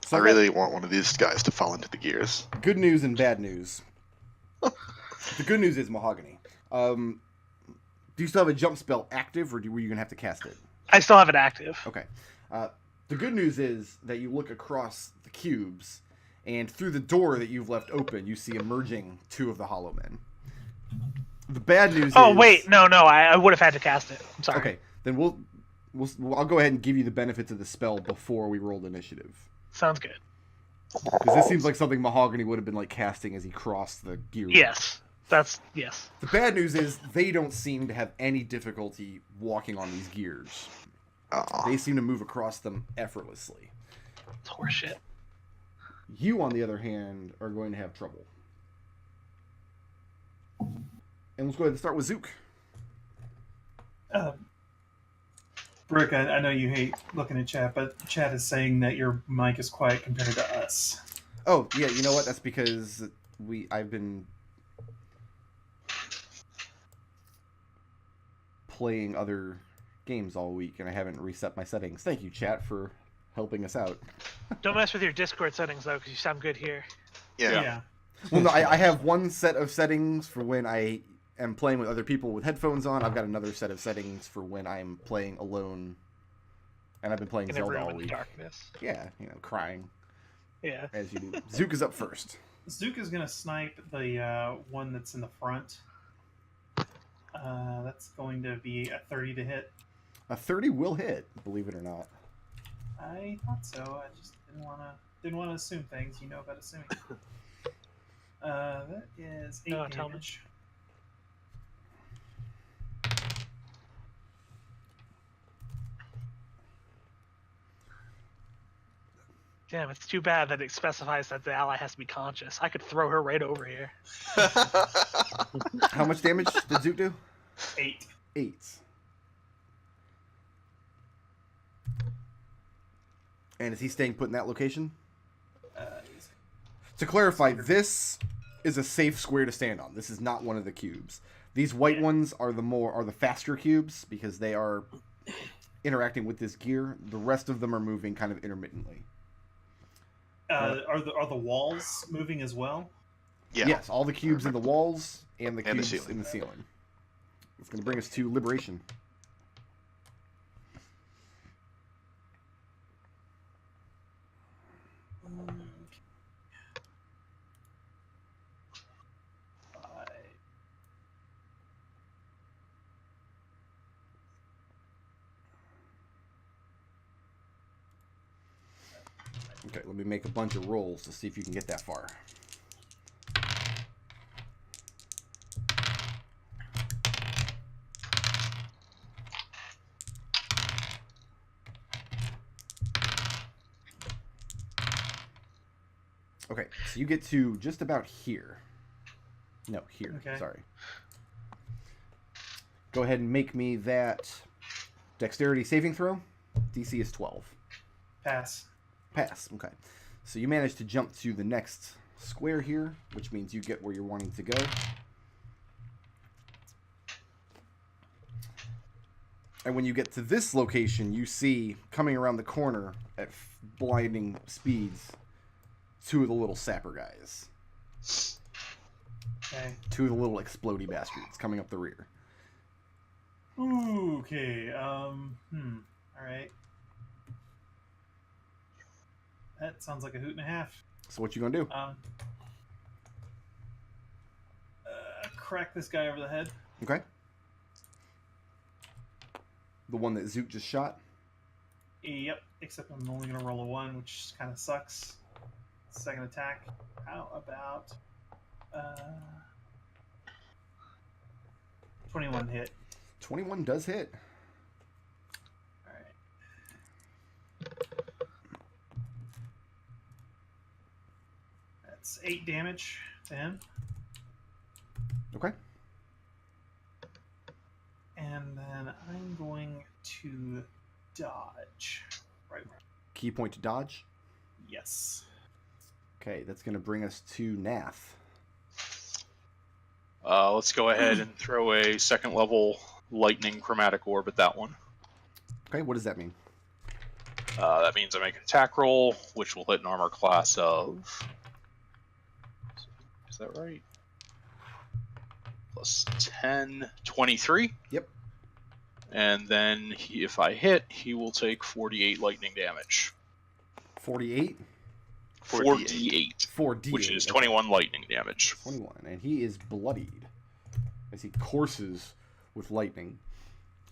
So I really want one of these guys to fall into the gears. Good news and bad news. The good news is Mahogany. Do you still have a jump spell active, or were you gonna have to cast it? I still have it active. Okay. The good news is that you look across the cubes, and through the door that you've left open, you see emerging 2 of the Hollow Men. The bad news Oh, is... wait. No. I would have had to cast it. I'm sorry. Okay. Then I'll go ahead and give you the benefits of the spell before we rolled initiative. Sounds good. Because this seems like something Mahogany would have been like casting as he crossed the gear. Yes. Yes. The bad news is they don't seem to have any difficulty walking on these gears. They seem to move across them effortlessly. It's horseshit. You, on the other hand, are going to have trouble. And let's go ahead and start with Zook. Brick, I know you hate looking at chat, but chat is saying that your mic is quiet compared to us. Oh, yeah, you know what? That's because I've been playing other games all week, and I haven't reset my settings. Thank you, chat, for helping us out. Don't mess with your Discord settings, though, because you sound good here. Yeah. Well, no, I have one set of settings for when I am playing with other people with headphones on. I've got another set of settings for when I'm playing alone, and I've been playing In a Zelda room all in the week. darkness. Yeah, crying. Yeah. As you do. Zook is up first. Zook is going to snipe the one that's in the front. That's going to be a 30 to hit. A 30 will hit, believe it or not. I thought so. I just didn't want to assume things. You know about assuming. That is 8 damage. Damn, it's too bad that it specifies that the ally has to be conscious. I could throw her right over here. How much damage did Zook do? 8. 8. And is he staying put in that location? To clarify, this is a safe square to stand on. This is not one of the cubes. These white ones are the faster cubes because they are interacting with this gear. The rest of them are moving kind of intermittently. Are the walls moving as well? Yeah. Yes, all the cubes in the walls and the cubes ceiling. in the ceiling. It's going to bring us to Liberation. Okay, let me make a bunch of rolls to see if you can get that far. Okay, so you get to just about here. No, here. Okay. Sorry. Go ahead and make me that dexterity saving throw. DC is 12. Pass. Pass. Okay. So you manage to jump to the next square here, which means you get where you're wanting to go. And when you get to this location, you see coming around the corner at blinding speeds 2 of the little sapper guys. Okay. 2 of the little explodey bastards coming up the rear. Ooh, okay. All right. That sounds like a hoot and a half. So what you gonna do? Crack this guy over the head. Okay. The one that Zook just shot? Yep, except I'm only going to roll a 1, which kind of sucks. Second attack. How about 21 hit? 21 does hit. Alright. That's 8 damage to him. Okay. And then I'm going to dodge. Right. Key point to dodge? Yes. Okay, that's going to bring us to Nath. Let's go ahead and throw a second level lightning chromatic orb at that one. Okay, what does that mean? That means I make an attack roll, which will hit an armor class of... Is that right? Plus 10, 23. Yep. And then if I hit, he will take 48 lightning damage. 48? 4d8. 4d8. Which is 21 lightning damage. 21. And he is bloodied as he courses with lightning.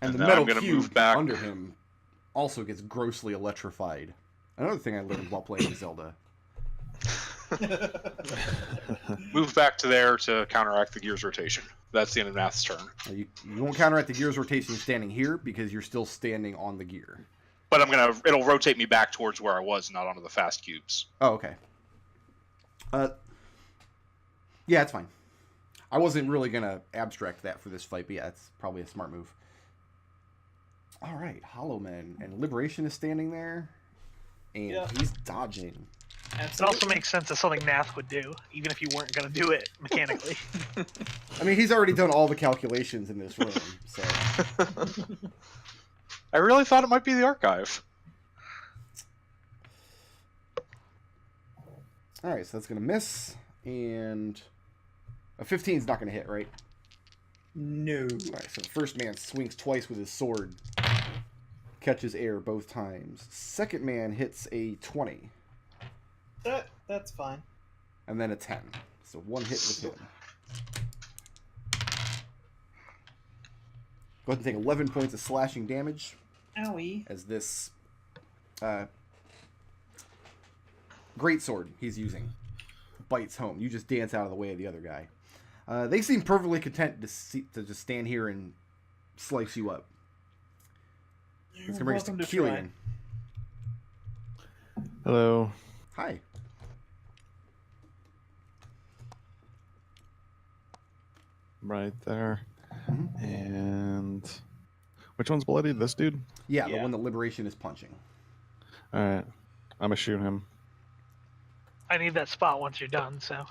And the then metal I'm gonna cube move back. under him also gets grossly electrified. Another thing I learned while playing Zelda. Move back to there to counteract the gear's rotation. That's the end of Nath's turn. You won't counteract the gear's rotation standing here because you're still standing on the gear. But it'll rotate me back towards where I was, not onto the fast cubes. Oh, okay. Yeah, it's fine. I wasn't really gonna abstract that for this fight, but yeah, it's probably a smart move. All right, Hollow Men and Liberation is standing there, and he's dodging. It also makes sense as something Nath would do, even if you weren't going to do it mechanically. I mean, he's already done all the calculations in this room, so... I really thought it might be the archive. Alright, so that's going to miss, and... A 15 is not going to hit, right? No. Alright, so the first man swings twice with his sword. Catches air both times. Second man hits a 20. That's fine. And then a 10. So one hit with him. Go ahead and take 11 points of slashing damage. Owie. As this great sword he's using bites home. You just dance out of the way of the other guy. They seem perfectly content to just stand here and slice you up. It's going to bring us to Kelian. Hello. Hi. Right there. Mm-hmm. And which one's bloody? This dude? Yeah, the one that Liberation is punching. Alright. I'm gonna shoot him. I need that spot once you're done, so...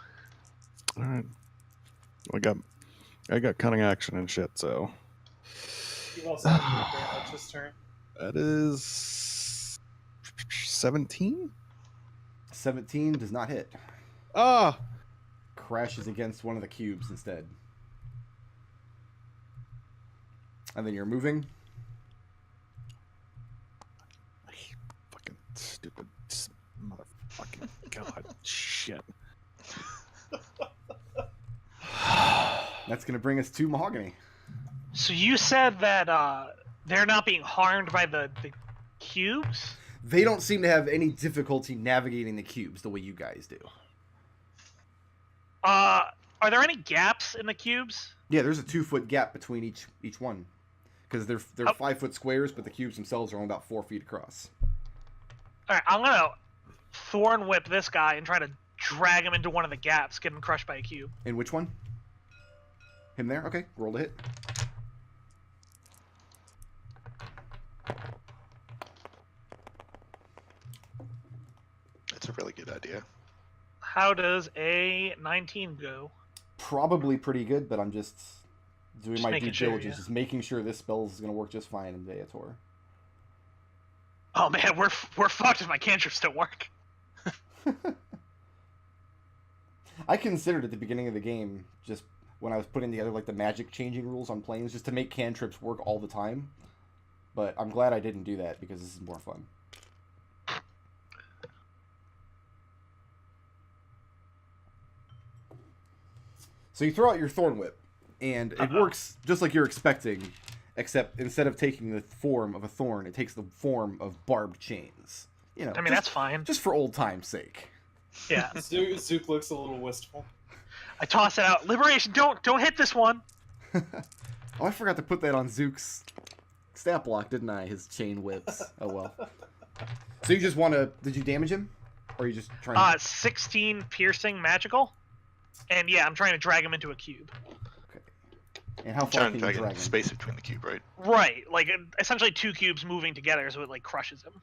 Alright. I got cunning action and shit, so... You also have to damage this turn. That is... 17? 17 does not hit. Ah! Crashes against one of the cubes instead. And then you're moving. Fucking stupid motherfucking god shit. That's going to bring us to Mahogany. So you said that they're not being harmed by the cubes? They don't seem to have any difficulty navigating the cubes the way you guys do. Are there any gaps in the cubes? Yeah, there's a 2-foot gap between each one. Because they're 5-foot squares, but the cubes themselves are only about 4 feet across. Alright, I'm gonna Thorn Whip this guy and try to drag him into one of the gaps, get him crushed by a cube. In which one? Him there? Okay, roll to hit. That's a really good idea. How does a 19 go? Probably pretty good, but I'm just doing my due making sure, diligence, yeah. just making sure this spell is going to work just fine in Deator. Oh man, we're fucked if my cantrips don't work. I considered at the beginning of the game, just when I was putting together like the magic changing rules on planes, just to make cantrips work all the time. But I'm glad I didn't do that because this is more fun. So you throw out your Thorn Whip, and it works just like you're expecting, except instead of taking the form of a thorn, it takes the form of barbed chains. You know, I mean, that's fine. Just for old time's sake. Yeah. Zook looks a little wistful. I toss it out. Liberation, don't hit this one. Oh, I forgot to put that on Zook's stat block, didn't I? His chain whips. Oh well. So you just want to? Did you damage him, or are you just trying? 16 piercing magical, and yeah, I'm trying to drag him into a cube. Okay. And how far Trying can to you get drag him? space between the cube, right? Right, like essentially 2 cubes moving together, so it like crushes him.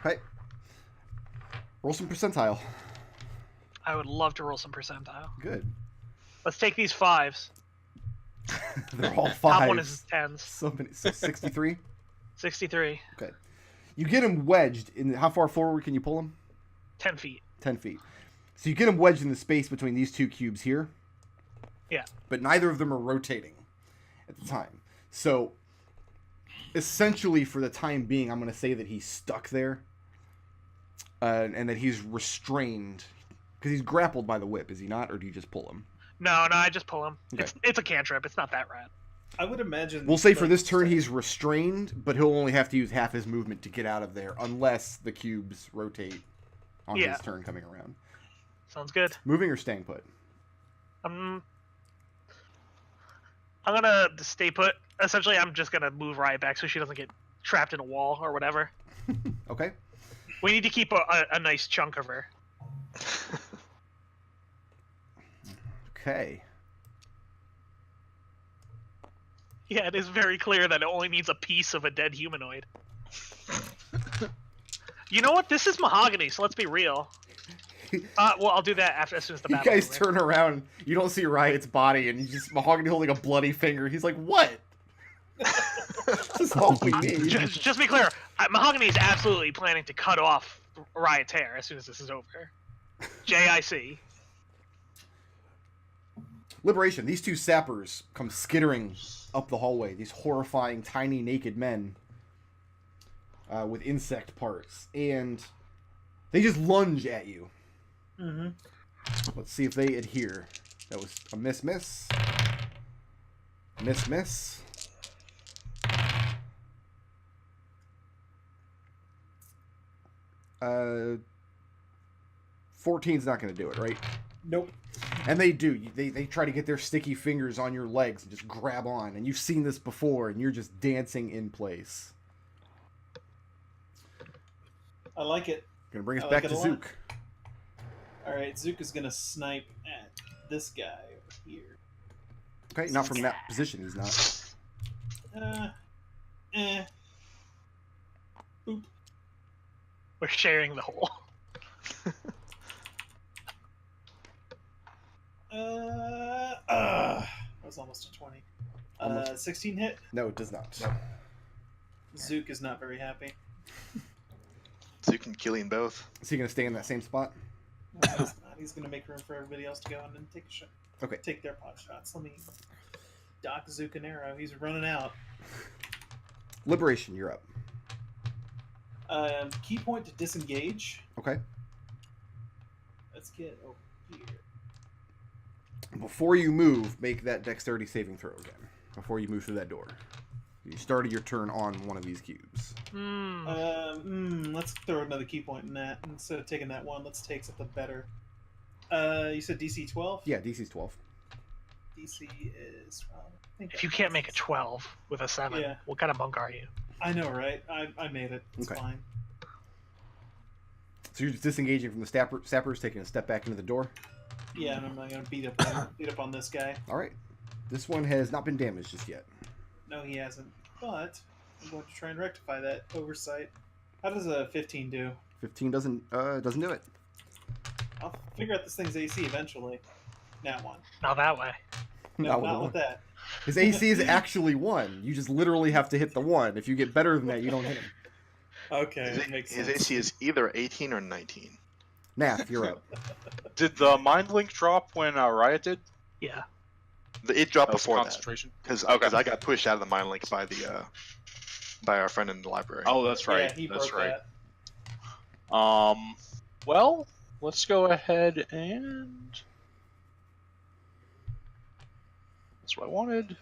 Right. Roll some percentile. I would love to roll some percentile. Good. Let's take these 5s. They're all Top fives. one is 10s. So 63. 63. Okay. You get him wedged in. How far forward can you pull him? 10 feet. 10 feet. So you get him wedged in the space between these two cubes here. Yeah. But neither of them are rotating at the time. So essentially, for the time being, I'm going to say that he's stuck there. And that he's restrained. Because he's grappled by the whip, is he not? Or do you just pull him? No, I just pull him. Okay. It's a cantrip. It's not that rad. I would imagine. We'll say for this turn he's restrained, but he'll only have to use half his movement to get out of there, unless the cubes rotate on his turn coming around. Sounds good. Moving or staying put? I'm gonna stay put. Essentially, I'm just gonna move Riot back so she doesn't get trapped in a wall or whatever. Okay. We need to keep a nice chunk of her. Okay. Yeah, it is very clear that it only needs a piece of a dead humanoid. You know what? This is Mahogany, so let's be real. Well, I'll do that as soon as the You battle. guys turn around, you don't see Riot's body, and you just Mahogany holding a bloody finger. He's like, "What?" This is all we need. Just be clear, Mahogany is absolutely planning to cut off Riot's hair as soon as this is over. JIC. Liberation. These two sappers come skittering up the hallway. These horrifying, tiny, naked men with insect parts, and they just lunge at you. Mm-hmm. Let's see if they adhere. That was a miss. Miss. 14's not going to do it, right? Nope. And they do. They try to get their sticky fingers on your legs and just grab on. And you've seen this before, and you're just dancing in place. I like it. Gonna bring us back to Zook. Alright, Zook is gonna snipe at this guy over here. Okay, not from that position, he's not. Boop. We're sharing the hole. That was almost a 20. 16 hit? No, it does not. Zook is not very happy. Zook and Kelian both. Is he gonna stay in that same spot? No, he's not. He's gonna make room for everybody else to go and then take a shot. Okay. Take their pot shots. Let me dock Zook an arrow. He's running out. Liberation, you're up. Key point to disengage. Okay. Let's get over here. Before you move, make that dexterity saving throw again. Before you move through that door. You started your turn on one of these cubes. Let's throw another key point in that. Instead of taking that one, let's take something better. You said DC 12? Yeah, DC's 12. DC is 12. If you can't make a 12 with a 7, Yeah. what kind of monk are you? I know, right? I made it. It's Okay. fine. So you're just disengaging from the sappers, taking a step back into the door. Yeah, and I'm not gonna beat up on this guy. All right. This one has not been damaged just yet. No, he hasn't. But I'm going to try and rectify that oversight. How does a 15 do? 15 doesn't do it. I'll figure out this thing's AC eventually. Not one. Not that way. No, Not not with with that. His AC is actually 1. You just literally have to hit the 1. If you get better than that, you don't hit him. Okay, that makes His sense. AC is either 18 or 19. Nath, you're up. Did the mind link drop when Riot did? Yeah. It dropped That was before that. concentration. Because Okay. I got pushed out of the mind link by the by our friend in the library. Oh, that's right. Yeah, he That's broke right. that. Well, let's go ahead and. That's what I wanted.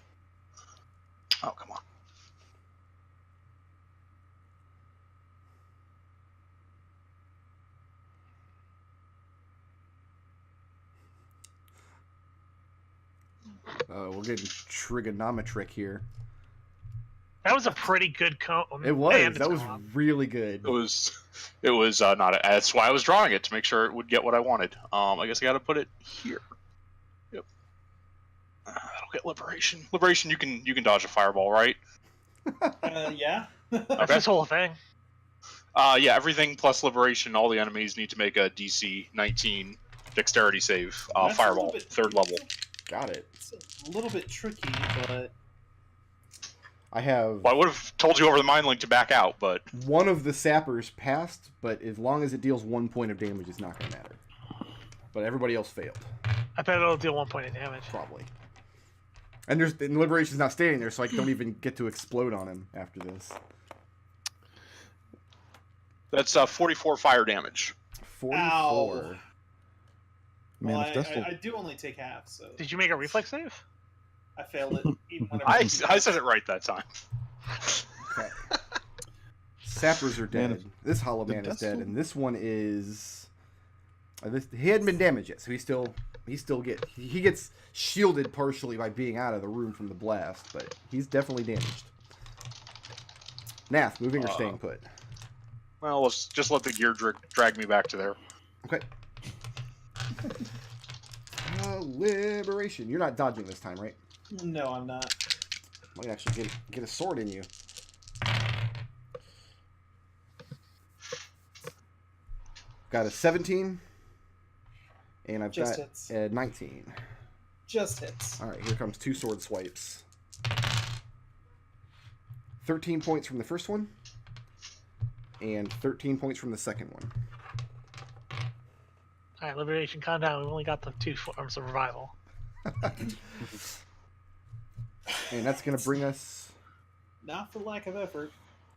Oh, come on. We're getting trigonometric here. That was a pretty good cone. It was. and That was co-op. really good. It was not. That's why I was drawing it to make sure it would get what I wanted. I guess I got to put it here. Yep. That'll get liberation. Liberation. You can dodge a fireball, right? Yeah. That's Okay. this whole thing. Yeah. Everything plus liberation. All the enemies need to make a DC 19 dexterity save. That's a Fireball, little bit- 3rd level. Got it. It's a little bit tricky, but I have Well, I would have told you over the mind link to back out, but one of the sappers passed, but as long as it deals 1 point of damage, it's not going to matter. But everybody else failed, I bet it'll deal 1 point of damage. probably. And Liberation's not standing there, so I don't even get to explode on him after this. that's 44 fire damage. 44. Ow. Man, Well, if Destil... I do only take half, so Did you make a reflex save? I failed it. Even whenever I said it right that time. Okay. Sappers are dead. Man, This Hollow the Man is dead, Destil- and this one is. He hadn't been damaged yet, so he gets shielded partially by being out of the room from the blast, but he's definitely damaged. Nath, moving or staying put? Well, let's just let the gear drag me back to there. Okay. Liberation. You're not dodging this time, right? No, I'm not. Might actually get a sword in you. Got a 17, and I've Just got hits. a 19. Just hits. All right, here comes 2 sword swipes. 13 points from the first one, and 13 points from the second one. All right, Liberation, calm down. We've only got the 2 forms of revival. And that's going to bring us Not for lack of effort.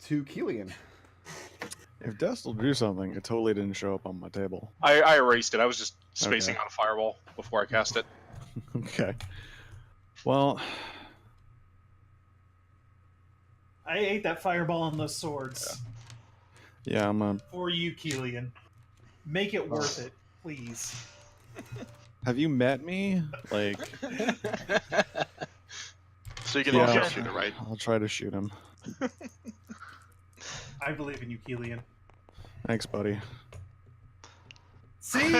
to Kelian. If Destil drew something, it totally didn't show up on my table. I erased it. I was just spacing Okay. on a fireball before I cast it. Okay. Well, I ate that fireball on those swords. yeah, I'm a... For you, Kelian. Make it worth it, please. Have you met me? Like, So you can yeah, also shoot it, right? I'll try to shoot him. I believe in you, Kelian. Thanks, buddy. See?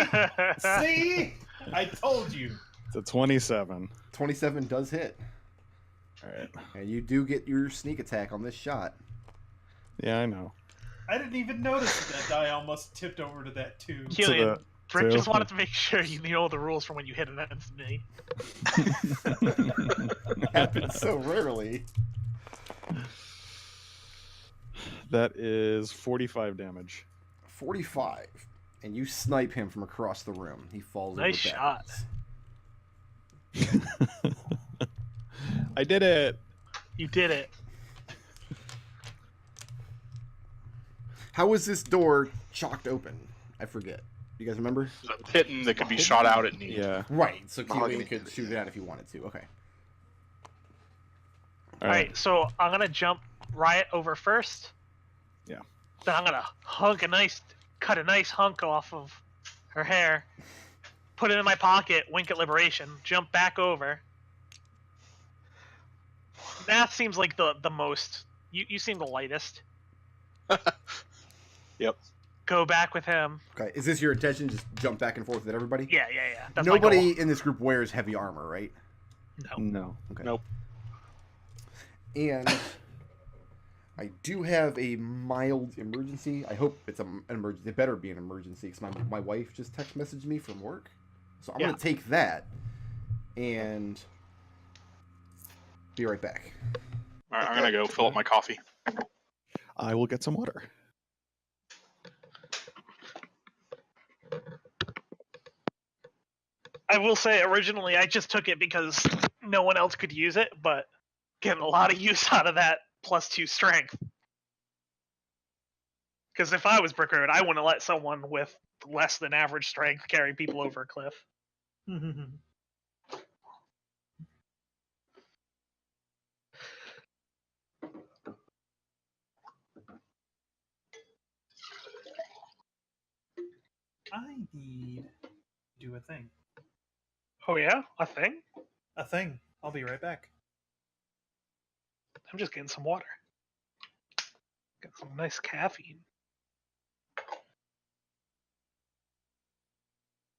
See? I told you. It's a 27. 27 does hit. All right. And you do get your sneak attack on this shot. Yeah, I know. I didn't even notice that die almost tipped over to that too. Kelian, the- Brick just two. wanted to make sure you know the rules for when you hit an enemy. Happens so rarely. That is 45 damage. 45. And you snipe him from across the room. He falls over Nice shot. backwards. I did it. You did it. How was this door chalked open? I forget. You guys remember? There's a pitten that could be shot out at need. Yeah. Right, so Mahogany Kelian could did it, shoot it yeah. out if he wanted to. Okay. All Alright, so I'm gonna jump Riot over first. Yeah. Then I'm gonna cut a nice hunk off of her hair, put it in my pocket, wink at Liberation, jump back over. Nath seems like the most. You seem the lightest. Yep. Go back with him. Okay. Is this your intention? Just jump back and forth with everybody? Yeah. That's my Nobody goal. in this group wears heavy armor, right? No. No. Okay. Nope. And I do have a mild emergency. I hope it's an emergency. It better be an emergency because my wife just text messaged me from work. So I'm Yeah. going to take that and be right back. All right, I'm gonna go fill up my coffee. I will get some water. I will say, originally I just took it because no one else could use it, but getting a lot of use out of that +2 strength. Because if I was Brickard, I wouldn't let someone with less than average strength carry people over a cliff. I need to do a thing. Oh yeah? A thing? A thing. I'll be right back. I'm just getting some water. Got some nice caffeine.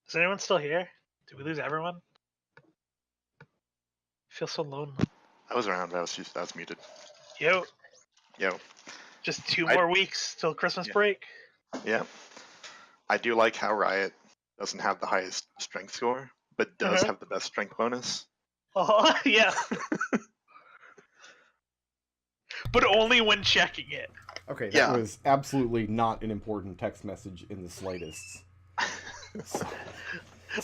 Is anyone still here? Did we lose everyone? I feel so lonely. I was around, but I was muted. Yo, Yo, just 2 I- more weeks till Christmas Yeah. break. yeah. I do like how Riot doesn't have the highest strength score, but does Uh-huh. have the best strength bonus. Oh, yeah. but only when checking it. Okay, that Yeah. was absolutely not an important text message in the slightest.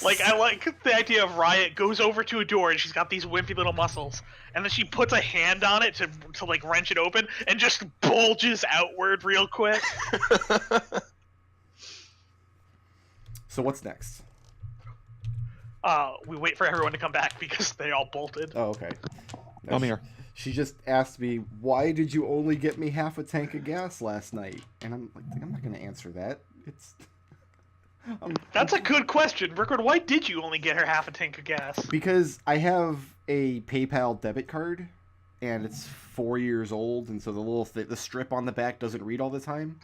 Like, I like the idea of Riot goes over to a door and she's got these wimpy little muscles, and then she puts a hand on it to like wrench it open and just bulges outward real quick. So what's next? We wait for everyone to come back because they all bolted. Oh, okay. I'm here. She just asked me, why did you only get me half a tank of gas last night? And I'm like, I'm not going to answer that. It's... That's a good question. Rickard, why did you only get her half a tank of gas? Because I have a PayPal debit card, and it's 4 years old, and so the strip on the back doesn't read all the time.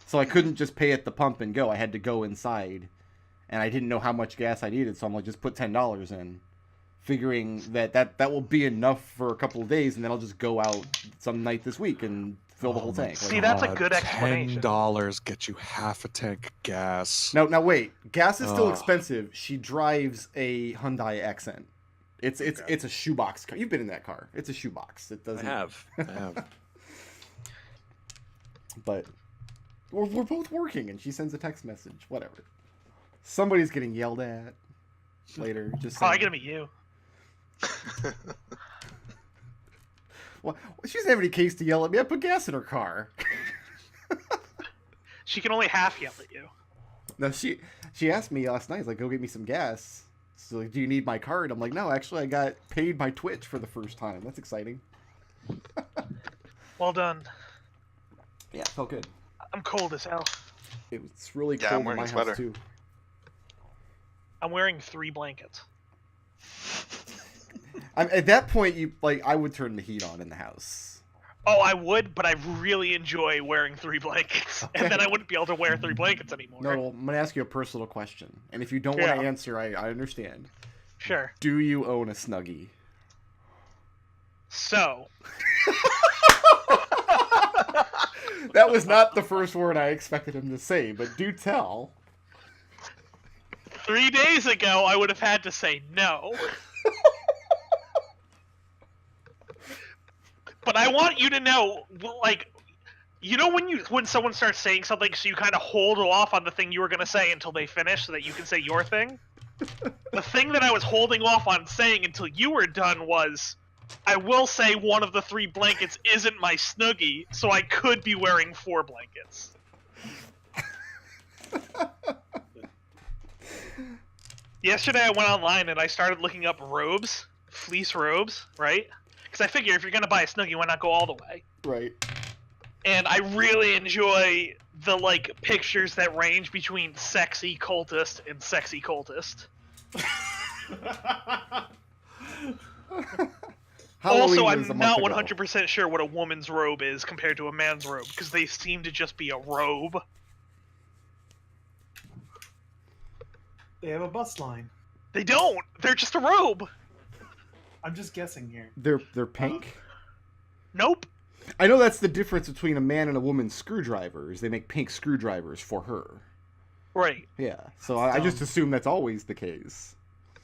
So I couldn't just pay at the pump and go. I had to go inside, and I didn't know how much gas I needed, so I'm like, just put $10 in, figuring that will be enough for a couple of days, and then I'll just go out some night this week and fill the whole tank. See, that's a good explanation. $10 gets you half a tank of gas. Now wait. Gas is still Ugh. expensive. She drives a Hyundai Accent. It's a shoebox car. You've been in that car. It's a shoebox. It I doesn't. have. But we're both working, and she sends a text message. Whatever. Somebody's getting yelled at later. Just Probably saying. gonna be you. Well, she doesn't have any case to yell at me. I put gas in her car. She can only half yell at you. No, she asked me last night, like, go get me some gas. So, like, do you need my card? I'm like, no, actually, I got paid by Twitch for the first time. That's exciting. Well done. Yeah, it felt good. I'm cold as hell. It's really Yeah, I'm cold in wearing my a house, sweater. too. I'm wearing 3 blankets. At that point, I would turn the heat on in the house. Oh, I would, but I really enjoy wearing 3 blankets. Okay. And then I wouldn't be able to wear 3 blankets anymore. No, I'm going to ask you a personal question. And if you don't want Yeah. to answer, I understand. Sure. Do you own a Snuggie? So, That was not the first word I expected him to say, but do tell. 3 days ago, I would have had to say no. But I want you to know, like, you know when someone starts saying something, so you kind of hold off on the thing you were going to say until they finish so that you can say your thing? The thing that I was holding off on saying until you were done was, I will say one of the 3 blankets isn't my Snuggie, so I could be wearing 4 blankets. Yesterday I went online and I started looking up robes, fleece robes, right? Because I figure if you're going to buy a Snuggie, why not go all the way? Right. And I really enjoy the, like, pictures that range between sexy cultist and sexy cultist. Halloween Also, was a I'm month not ago. 100% sure what a woman's robe is compared to a man's robe, because they seem to just be a robe. They have a bust line. They don't! They're just a robe! I'm just guessing here. They're pink? Nope. I know that's the difference between a man and a woman's screwdrivers. They make pink screwdrivers for her. Right. Yeah, so I just assume that's always the case.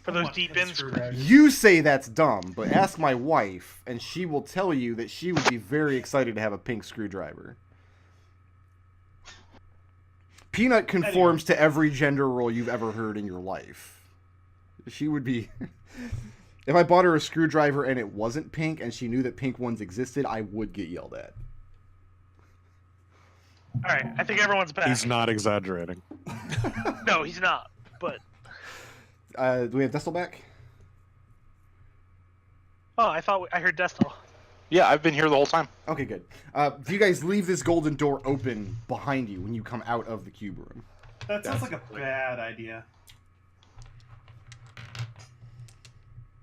For those deep in screwdrivers. You say that's dumb, but ask my wife, and she will tell you that she would be very excited to have a pink screwdriver. Peanut conforms to every gender role you've ever heard in your life. She would be... If I bought her a screwdriver and it wasn't pink, and she knew that pink ones existed, I would get yelled at. Alright, I think everyone's back. He's not exaggerating. No, he's not. But, Do we have Destil back? oh, I thought I heard Destil. Yeah, I've been here the whole time. Okay, good. Do you guys leave this golden door open behind you when you come out of the cube room? That sounds like a bad idea.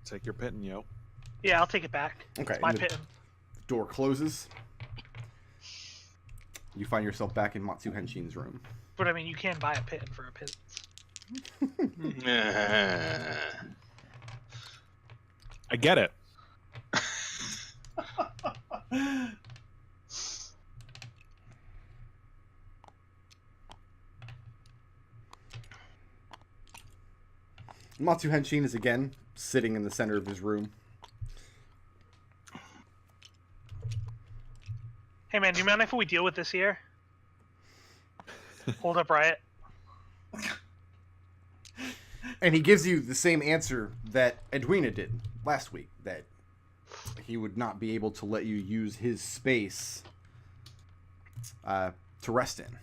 Take your pitten, yo. Yeah, I'll take it back. Okay. It's my and the pitten. door closes. You find yourself back in Matsu Henshin's room. But I mean, you can buy a pitten for a pittance. I get it. Matsu Henshin is again sitting in the center of his room. Hey man, do you mind if we deal with this here? Hold up, Riot. And he gives you the same answer that Edwina did last week, that he would not be able to let you use his space to rest in.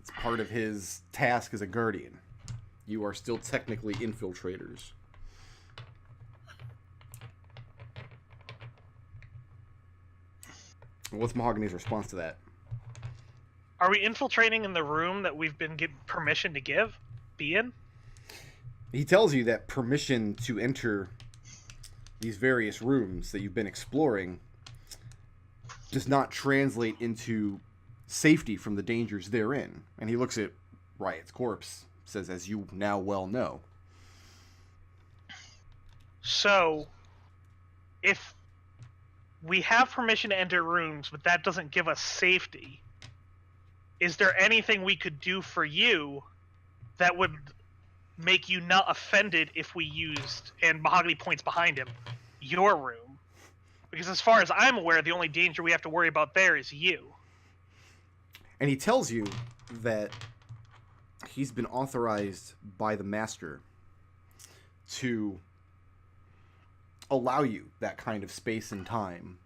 It's part of his task as a guardian. You are still technically infiltrators. What's Mahogany's response to that? Are we infiltrating in the room that we've been given permission to be in? He tells you that permission to enter these various rooms that you've been exploring does not translate into safety from the dangers therein. And he looks at Riot's corpse, says, as you now well know. So, if we have permission to enter rooms, but that doesn't give us safety, is there anything we could do for you that would make you not offended if we used, and Mahogany points behind him, your room? Because as far as I'm aware, the only danger we have to worry about there is you. And he tells you that he's been authorized by the Master to allow you that kind of space and time,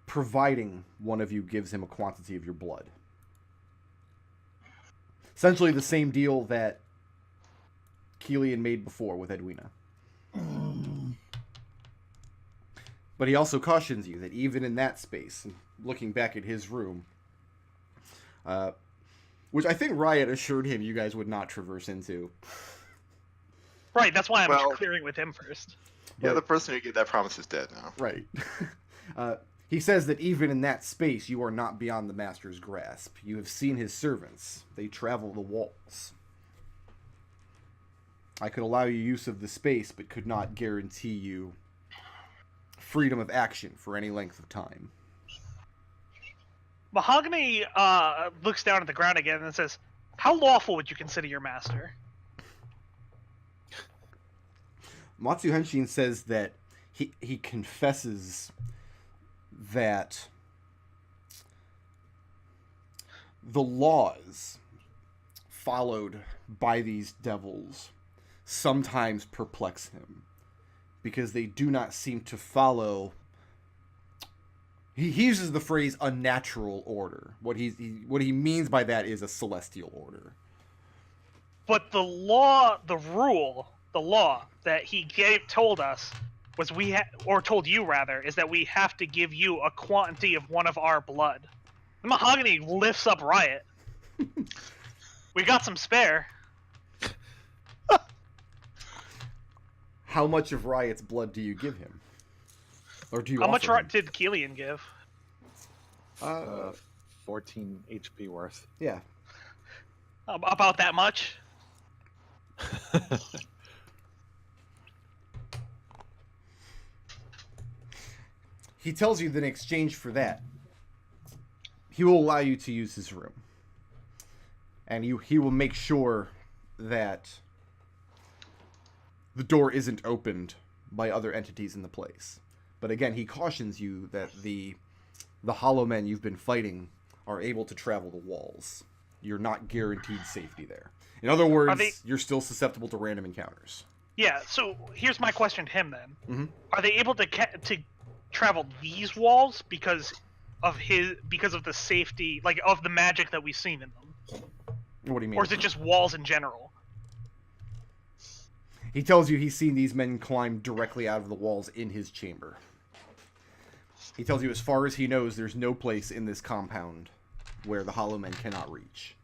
providing one of you gives him a quantity of your blood. Essentially the same deal that Kelian made before with Edwina. But he also cautions you that even in that space, and looking back at his room, which I think Riot assured him you guys would not traverse into. Right, that's why I'm Well- clearing with him first. Yeah, the person who gave that promise is dead now. Right. He says that even in that space, you are not beyond the Master's grasp. You have seen his servants. They travel the walls. I could allow you use of the space, but could not guarantee you freedom of action for any length of time. Mahogany looks down at the ground again and says, how lawful would you consider your master? Matsu Henshin says that he confesses that the laws followed by these devils sometimes perplex him because they do not seem to follow. He uses the phrase unnatural order. What he means by that is a celestial order. But the law that he told us was told you rather, is that we have to give you a quantity of one of our blood. The Mahogany lifts up Riot. We got some spare. How much of Riot's blood do you give him? Or do you How much offer him? did Kelian give? 14 HP worth. Yeah. About that much? He tells you that in exchange for that, he will allow you to use his room. And he will make sure that the door isn't opened by other entities in the place. But again, he cautions you that the hollow men you've been fighting are able to travel the walls. You're not guaranteed safety there. In other words, you're still susceptible to random encounters. Yeah, so here's my question to him then. Mm-hmm. Are they able to travel these walls because of the safety, like of the magic that we've seen in them? What do you mean? Or is it just walls in general? He tells you he's seen these men climb directly out of the walls in his chamber. He tells you as far as he knows, there's no place in this compound where the hollow men cannot reach.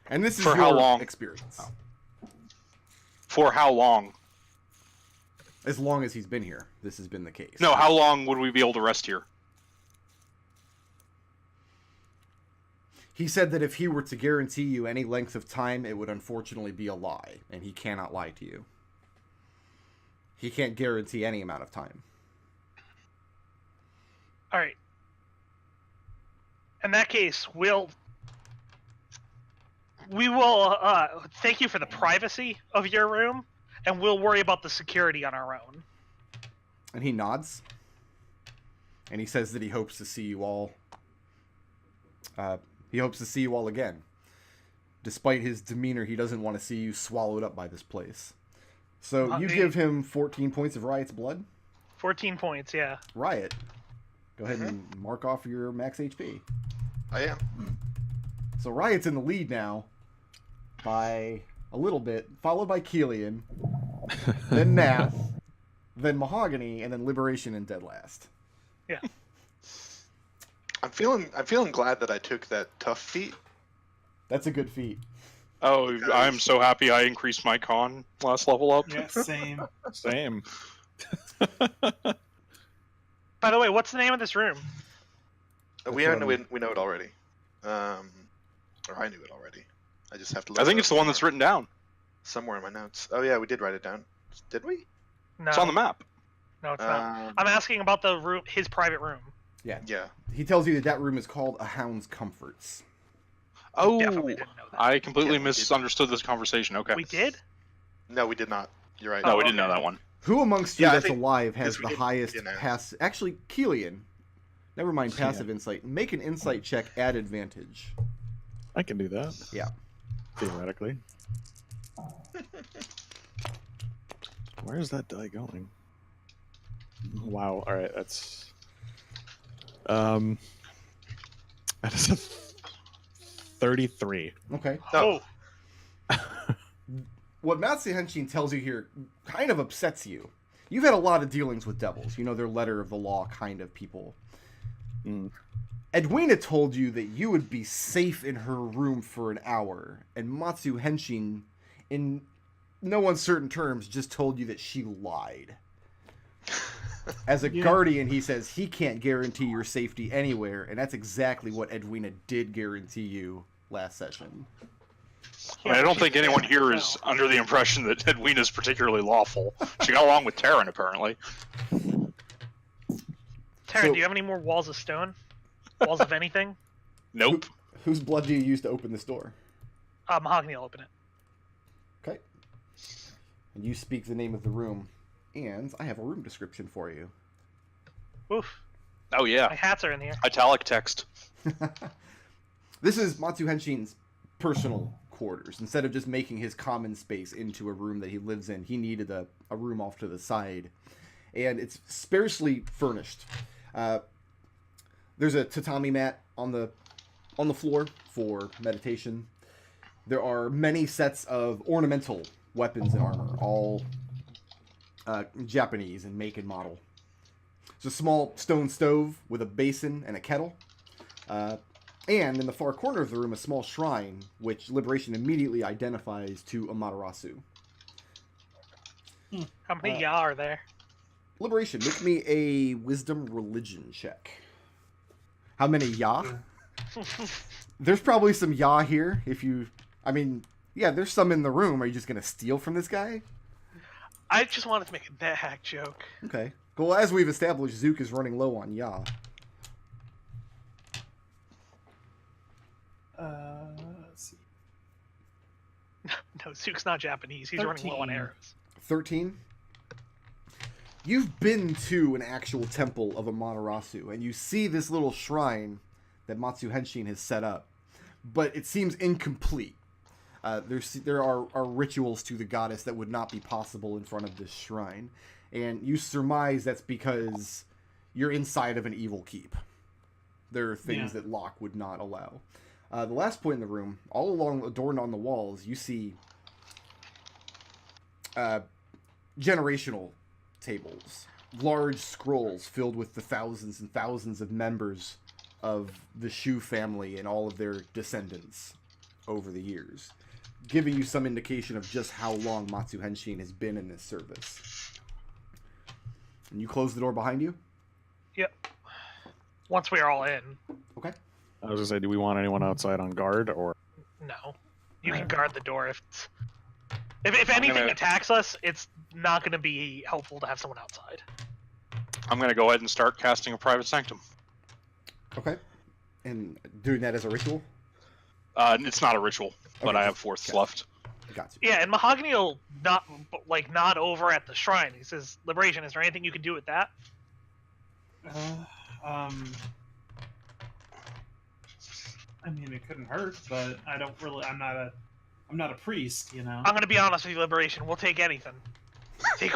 And this is For how long? experience. For how long? As long as he's been here, this has been the case. No, how long would we be able to rest here? He said that if he were to guarantee you any length of time, it would unfortunately be a lie, and he cannot lie to you. He can't guarantee any amount of time. All right. In that case, we will thank you for the privacy of your room, and we'll worry about the security on our own. And he nods. and he says that he hopes to see you all. He hopes to see you all again. Despite his demeanor, he doesn't want to see you swallowed up by this place. So you give him 14 points of Riot's blood. 14 points, yeah. Riot, go ahead and mark off your max HP. I am. So Riot's in the lead now by a little bit, followed by Kelian, then Nath, then Mahogany, and then Liberation in dead last. Yeah. I'm feeling glad that I took that tough feat. That's a good feat. Oh, I'm so happy I increased my con last level up. Yeah, same. Same. By the way, what's the name of this room? We know it already. Or I knew it already. I just have to look I think it it's up the one that's written down. somewhere in my notes. Oh yeah, we did write it down. Did we? No, It's on the map. no, it's not. I'm asking about the room, his private room. Yeah. Yeah. He tells you that that room is called A Hound's Comforts. Oh, Definitely didn't know that. I completely Yeah, we did. misunderstood this conversation. Okay. We did? No, we did not. You're right. No, Oh, we didn't know okay. that one. Who amongst you Yeah, I that's think- alive has yes, we the did- highest we did know. pass? Actually, Kelian. Never mind passive Yeah. insight. Make an insight check at advantage. I can do that. Yeah. Theoretically. Where is that die going? Wow. All right. That's. That is a 33. Okay. No. Oh, What Matsu Henshin tells you here kind of upsets you. You've had a lot of dealings with devils. You know, they're letter of the law kind of people. Mm. Edwina told you that you would be safe in her room for an hour, and Matsu Henshin, in no uncertain terms, just told you that she lied. As a Yeah. guardian, he says he can't guarantee your safety anywhere, and that's exactly what Edwina did guarantee you last session. I mean, I don't think anyone here is under the impression that Edwina's particularly lawful. She got along with Terran, apparently. Taryn, So- do you have any more walls of stone? Walls of anything? Nope. Whose blood do you use to open this door? Mahogany will open it. Okay. And you speak the name of the room, and I have a room description for you. Oof. Oh, My yeah. hats are in here. Italic text. This is Matsu Henshin's personal quarters. Instead of just making his common space into a room that he lives in, he needed a room off to the side. And it's sparsely furnished. There's a tatami mat on the floor for meditation. There are many sets of ornamental weapons and armor, all Japanese in make and model. There's a small stone stove with a basin and a kettle. And in the far corner of the room, a small shrine, which Liberation immediately identifies to Amaterasu. How many Ya are there? Liberation, make me a wisdom religion check. How many Ya? There's probably some Ya here. If you, I mean, yeah, there's some in the room. Are you just gonna steal from this guy? I just wanted to make a net hack joke. Okay. Well, as we've established, Zook is running low on Ya. Let's see. No, Zook's not Japanese. He's running low on 13. arrows. 13. You've been to an actual temple of Amaterasu, and you see this little shrine that Matsu Henshin has set up, but it seems incomplete. There are rituals to the goddess that would not be possible in front of this shrine, and you surmise that's because you're inside of an evil keep. There are things that Locke would not allow. The last point in the room, all along adorned on the walls, you see generational tables, large scrolls filled with the thousands and thousands of members of the Shu family and all of their descendants over the years, giving you some indication of just how long Matsu Henshin has been in this service. And you close the door behind you? Yep. Once we're all in, Okay. I was gonna say, do we want anyone outside on guard or? no. You can guard the door if anything gonna- attacks us, it's not going to be helpful to have someone outside. I'm going to go ahead and start casting a private sanctum. Okay. And doing that as a ritual? It's not a ritual, but Okay, I have just- fourths okay. left. Got you. Yeah, and Mahogany will nod over at the shrine. He says, "Liberation, is there anything you can do with that?" I mean, it couldn't hurt, but I don't really. I'm not a priest, you know. I'm gonna be honest with you, Liberation. We'll take anything. Take.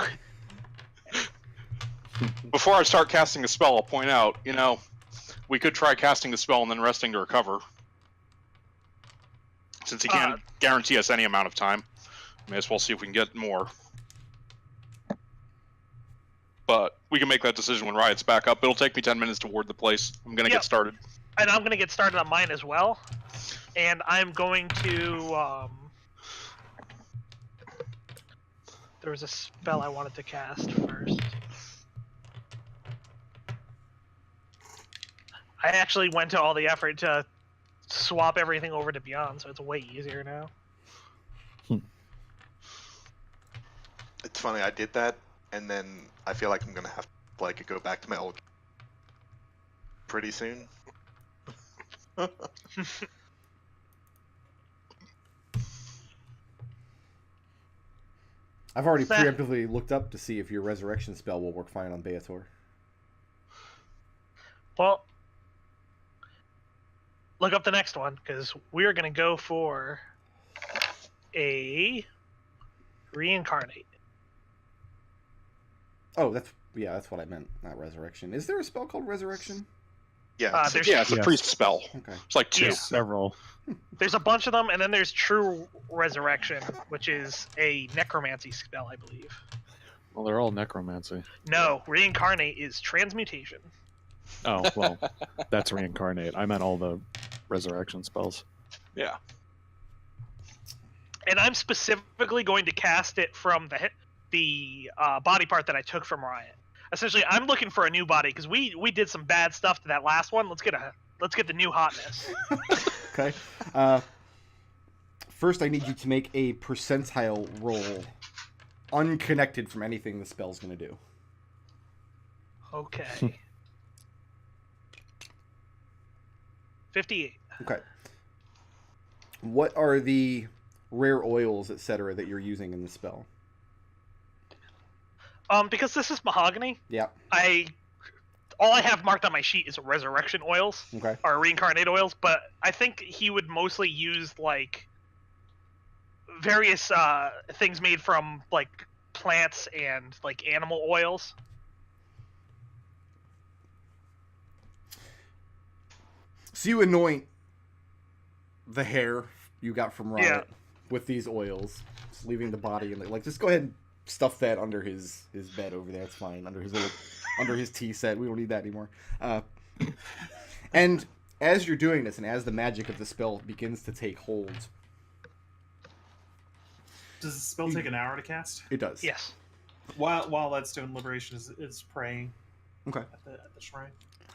Before I start casting a spell, I'll point out, we could try casting the spell and then resting to recover. Since he can't guarantee us any amount of time, may as well see if we can get more. But we can make that decision when Riot's back up. It'll take me 10 minutes to ward the place. I'm going to get started. And I'm going to get started on mine as well. And I'm going to... There was a spell I wanted to cast first. I actually went to all the effort to swap everything over to Beyond, so it's way easier now. It's funny, I did that, and then I feel like I'm gonna have to go back to my old pretty soon. I've already preemptively looked up to see if your resurrection spell will work fine on Beator. Well, look up the next one, because we're going to go for a reincarnate. Oh, that's what I meant, not resurrection. Is there a spell called resurrection? Yeah, it's a priest spell. Okay. It's like 2. Yeah. Several. There's a bunch of them, and then there's true resurrection, which is a necromancy spell, I believe. Well, they're all necromancy. No, reincarnate is transmutation. Oh, well, that's reincarnate. I meant all the resurrection spells. Yeah. And I'm specifically going to cast it from the body part that I took from Riot. Essentially, I'm looking for a new body because we did some bad stuff to that last one. Let's get the new hotness. Okay. First, I need you to make a percentile roll, unconnected from anything the spell's going to do. Okay. 58. Okay. What are the rare oils, etc., that you're using in the spell? Because this is Mahogany, Yeah. all I have marked on my sheet is resurrection oils, Okay. or reincarnate oils, but I think he would mostly use, like, various things made from, like, plants and, like, animal oils. So you anoint the hair you got from Riot with these oils, just leaving the body, and like, just go ahead and stuff that under his bed over there. It's fine, under his tea set. We don't need that anymore. And as you're doing this, and as the magic of the spell begins to take hold, Does the spell take an hour to cast? it does. Yes. While that's doing, Liberation is praying Okay. at the shrine.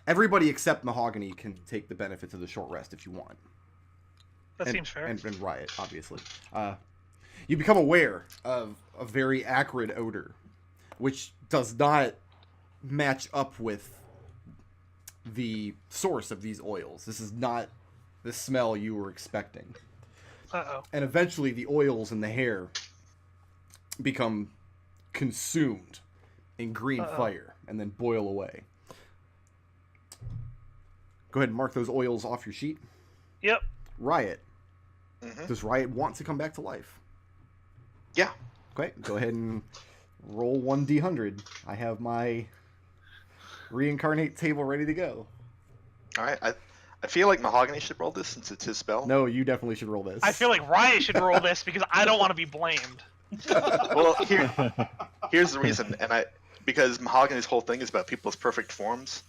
Everybody except Mahogany can take the benefits of the short rest if you want. That seems fair. And Riot, obviously. You become aware of a very acrid odor, which does not match up with the source of these oils. This is not the smell you were expecting. Uh-oh. And eventually the oils in the hair become consumed in green fire and then boil away. Go ahead and mark those oils off your sheet. Yep. Riot. Mm-hmm. Does Riot want to come back to life? Yeah. Okay, go ahead and roll 1d100. I have my reincarnate table ready to go. All right. I feel like Mahogany should roll this since it's his spell. No, you definitely should roll this. I feel like Riot should roll this because I don't want to be blamed. Well, here's the reason, because Mahogany's whole thing is about people's perfect forms.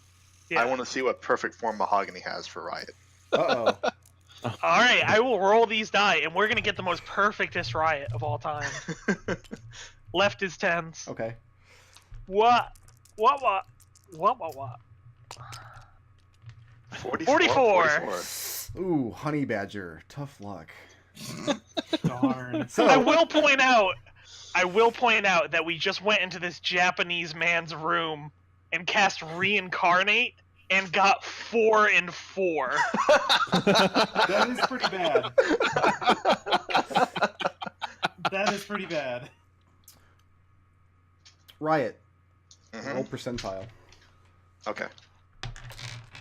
Yeah. I want to see what perfect form Mahogany has for Riot. Uh-oh. All right, I will roll these die, and we're gonna get the most perfectest Riot of all time. Left is 10s. Okay. What? 44. Ooh, honey badger. Tough luck. Darn. So, I will point out that we just went into this Japanese man's room and cast reincarnate and got 4 and 4. That is pretty bad. That is pretty bad. Riot. Mhm. Roll percentile. Okay.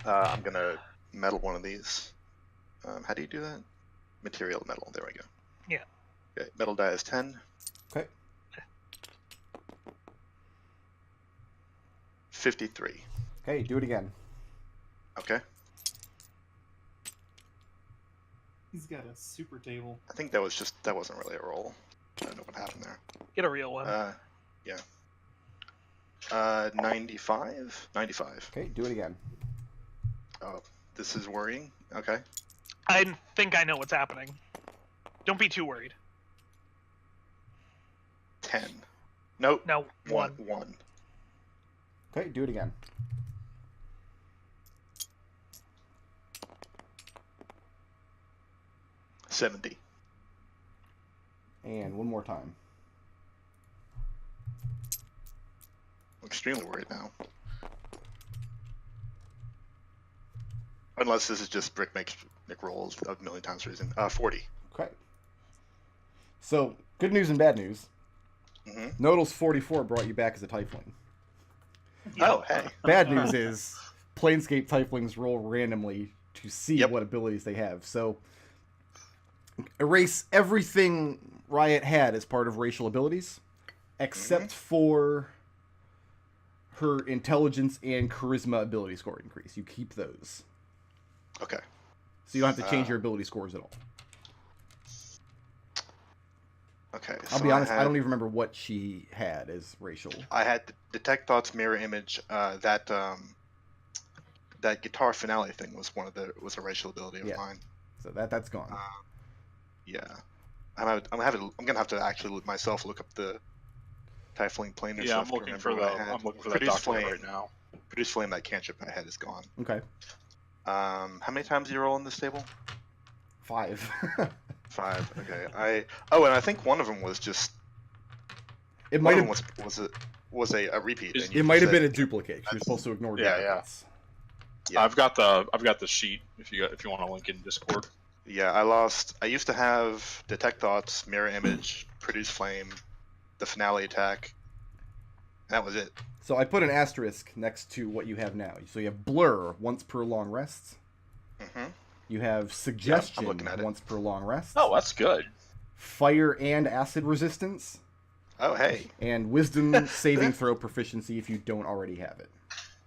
I'm gonna metal one of these. How do you do that? Material metal. There we go. Yeah. Okay. Metal die is 10. Okay. 53. Okay, do it again. Okay. He's got a super table. I think that wasn't really a roll. I don't know what happened there. Get a real one. Yeah. 95. 95. Okay, do it again. Oh, this is worrying. Okay. I think I know what's happening. Don't be too worried. 10. Nope. No, 1. 1. Okay, do it again. $70. And one more time. I'm extremely worried now. Unless this is just Brick makes Nick rolls a million times reason. 40. Okay. So, good news and bad news. Mm-hmm. Nodal's 44 brought you back as a Tiefling. Oh, hey. Bad news is Planescape Tieflings roll randomly to see Yep. what abilities they have. So, erase everything Riot had as part of racial abilities, except for her intelligence and charisma ability score increase. You keep those. Okay. So you don't have to change your ability scores at all. Okay. I'll be honest, I don't even remember what she had as racial. I had Detect Thoughts, Mirror Image. That guitar finale thing was a racial ability of mine. So that's gone. Yeah. I'm gonna have to actually look up the Tiefling planar Yeah, stuff. I'm to looking for remember the what I had. I'm looking for that Produce document Flame. right now. Produce Flame, that cantrip I had is gone. Okay. How many times do you roll in this table? 5. 5. Okay. And I think one of them was just It one might of have them was a repeat. and you it might have said- been a duplicate. You're supposed to ignore Yeah, duplicates. Yeah. I've got the sheet if you want to link in Discord. Yeah, I used to have Detect Thoughts, Mirror Image, Produce Flame, the Finale Attack. That was it. So I put an asterisk next to what you have now. So you have Blur once per long rest. Mm-hmm. You have Suggestion looking at it. once per long rest. Oh, that's good. Fire and Acid Resistance. Oh, hey. And Wisdom Saving Throw Proficiency if you don't already have it.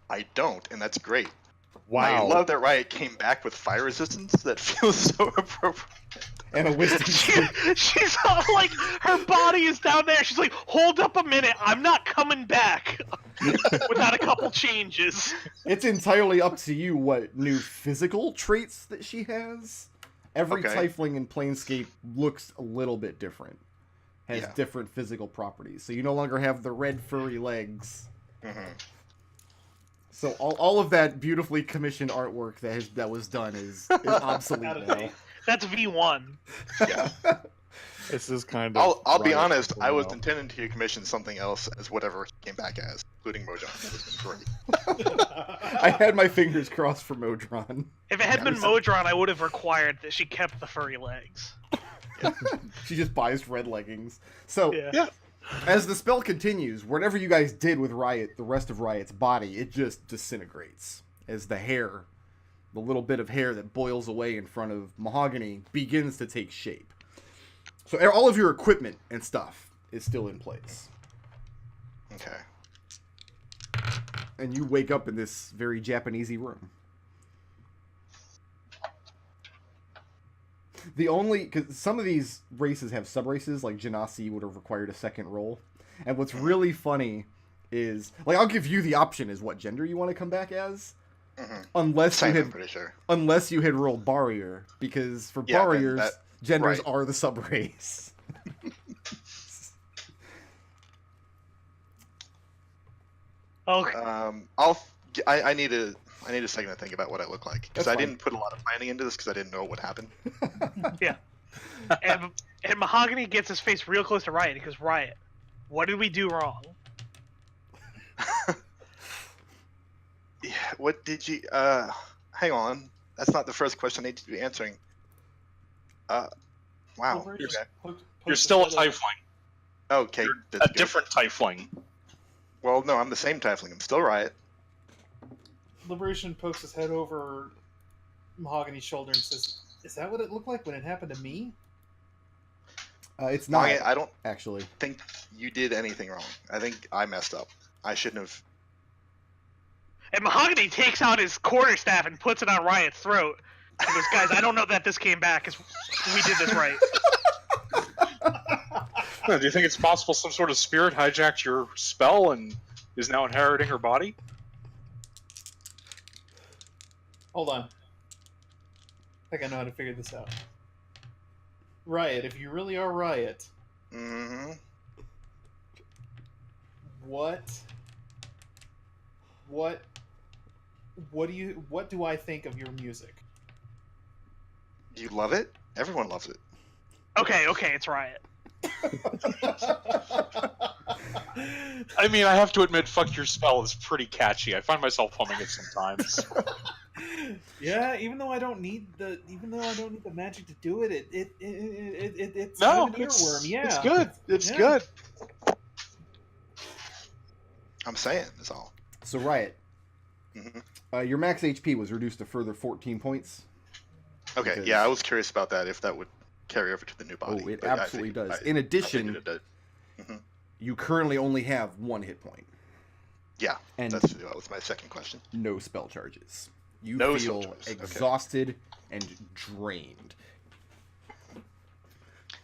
I don't, and that's great. I Wow. love that Riot came back with fire resistance. That feels so appropriate. And a Wisdom She's all like, her body is down there. She's like, hold up a minute. I'm not coming back without a couple changes. It's entirely up to you what new physical traits that she has. Every Okay. Tiefling in Planescape looks a little bit different. Has Yeah. different physical properties. So you no longer have the red furry legs. Mm-hmm. So all of that beautifully commissioned artwork that was done is obsolete Out of now. date. That's V1. Yeah. This is kind of. I'll be Riot honest. I was 2.0. intending to commission something else as whatever he came back as, including Mojang. That would have been great. I had my fingers crossed for Modron. If it had been Modron, I would have required that she kept the furry legs. She just buys red leggings. So Yeah. as the spell continues, whatever you guys did with Riot, the rest of Riot's body, it just disintegrates as the hair, the little bit of hair that boils away in front of Mahogany, begins to take shape. So all of your equipment and stuff is still in place. Okay. And you wake up in this very Japanesey room. The only, because some of these races have sub-races, like Genasi would have required a second roll. And what's really funny is, like, I'll give you the option as what gender you want to come back as, Mm-hmm. unless Same, you I'm had pretty sure. rolled Barrier, because for Yeah, then Barriers, that- genders right. are the sub-race. Okay. I need a second to think about what I look like because That's I fine. didn't put a lot of planning into this because I didn't know what would happen. And Mahogany gets his face real close to Riot. He goes, Riot, what did we do wrong? Yeah, what did you? Hang on. That's not the first question I need to be answering. Wow. Well, Okay. just You're still a post it. Tiefling. Okay. You're That's a good. different Tiefling. Well, no, I'm the same Tiefling. I'm still Riot. Liberation pokes his head over Mahogany's shoulder and says, "Is that what it looked like when it happened to me?" It's not. I don't actually. think you did anything wrong. I think I messed up. I shouldn't have. And Mahogany takes out his quarterstaff and puts it on Riot's throat. And goes, guys, I don't know that this came back because we did this right. Do you think it's possible some sort of spirit hijacked your spell and is now inheriting her body? Hold on. I think I know how to figure this out. Riot, if you really are Riot, Mm-hmm. what do I think of your music? You love it? Everyone loves it. Okay, it's Riot. I mean, I have to admit, "Fuck Your Spell" is pretty catchy. I find myself humming it sometimes. Yeah, even though I don't need the magic to do it, it's No, kind of an earworm. Yeah, it's good. It's Yeah. good. I'm saying, that's all. So Riot, Mm-hmm. your max HP was reduced a further 14 points. Okay, Because- yeah, I was curious about that, if that would carry over to the new body. Oh, it but yeah, I absolutely think- does. I- In I addition, figured it did. you currently only have 1 hit point Yeah, and that was my second question. no spell charges. You No spell feel charges, okay. exhausted and drained.